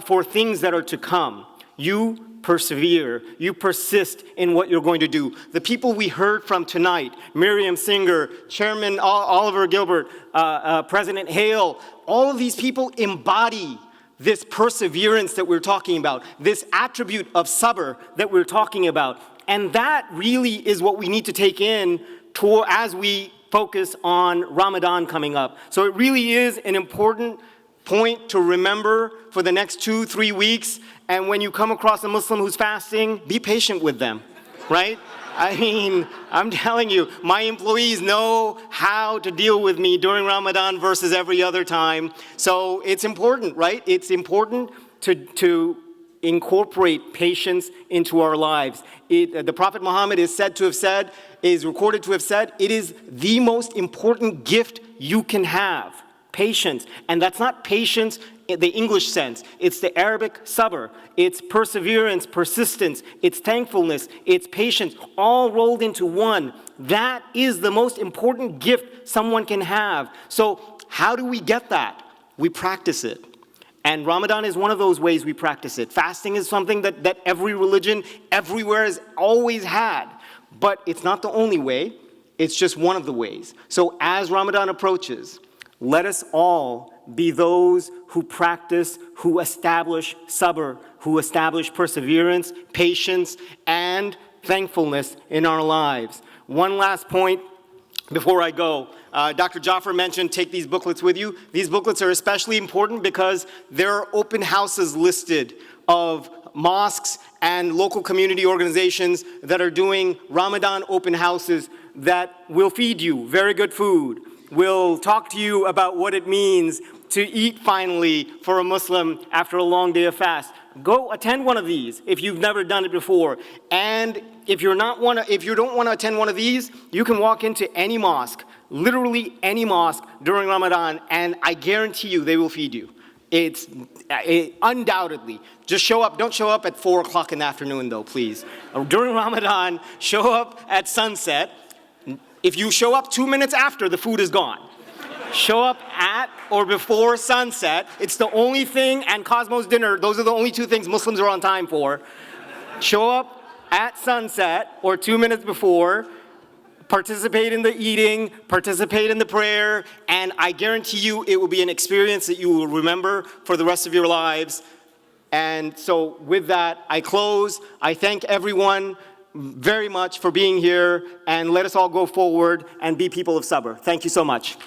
for things that are to come. You persevere. You persist in what you're going to do. The people we heard from tonight, Miriam Singer, Chairman Oliver Gilbert, President Hale, all of these people embody this perseverance that we're talking about, this attribute of sabr that we're talking about. And that really is what we need to take in as we focus on Ramadan coming up. So it really is an important point to remember for the next 2-3 weeks. And when you come across a Muslim who's fasting, be patient with them, right? I mean, I'm telling you, my employees know how to deal with me during Ramadan versus every other time. So it's important, right? It's important to incorporate patience into our lives. The Prophet Mohammed is recorded to have said, it is the most important gift you can have, patience. And that's not patience in the English sense. It's the Arabic sabr. It's perseverance, persistence, it's thankfulness, it's patience, all rolled into one. That is the most important gift someone can have. So how do we get that? We practice it. And Ramadan is one of those ways we practice it. Fasting is something that every religion everywhere has always had. But it's not the only way. It's just one of the ways. So as Ramadan approaches, let us all be those who practice, who establish sabr, who establish perseverance, patience, and thankfulness in our lives. One last point before I go. Dr. Jaffer mentioned take these booklets with you. These booklets are especially important because there are open houses listed of mosques and local community organizations that are doing Ramadan open houses that will feed you very good food, will talk to you about what it means to eat finally for a Muslim after a long day of fast. Go attend one of these if you've never done it before. And if you don't want to attend one of these, you can walk into any mosque, literally any mosque during Ramadan, and I guarantee you they will feed you. It's undoubtedly. Just show up. Don't show up at 4 o'clock in the afternoon though, please. During Ramadan, show up at sunset. If you show up 2 minutes after, the food is gone. Show up at or before sunset. It's the only thing, and Cosmos dinner, those are the only 2 things Muslims are on time for. Show up at sunset or 2 minutes before, participate in the eating, participate in the prayer, and I guarantee you it will be an experience that you will remember for the rest of your lives. And so with that, I close. I thank everyone very much for being here, and let us all go forward and be people of sabr. Thank you so much.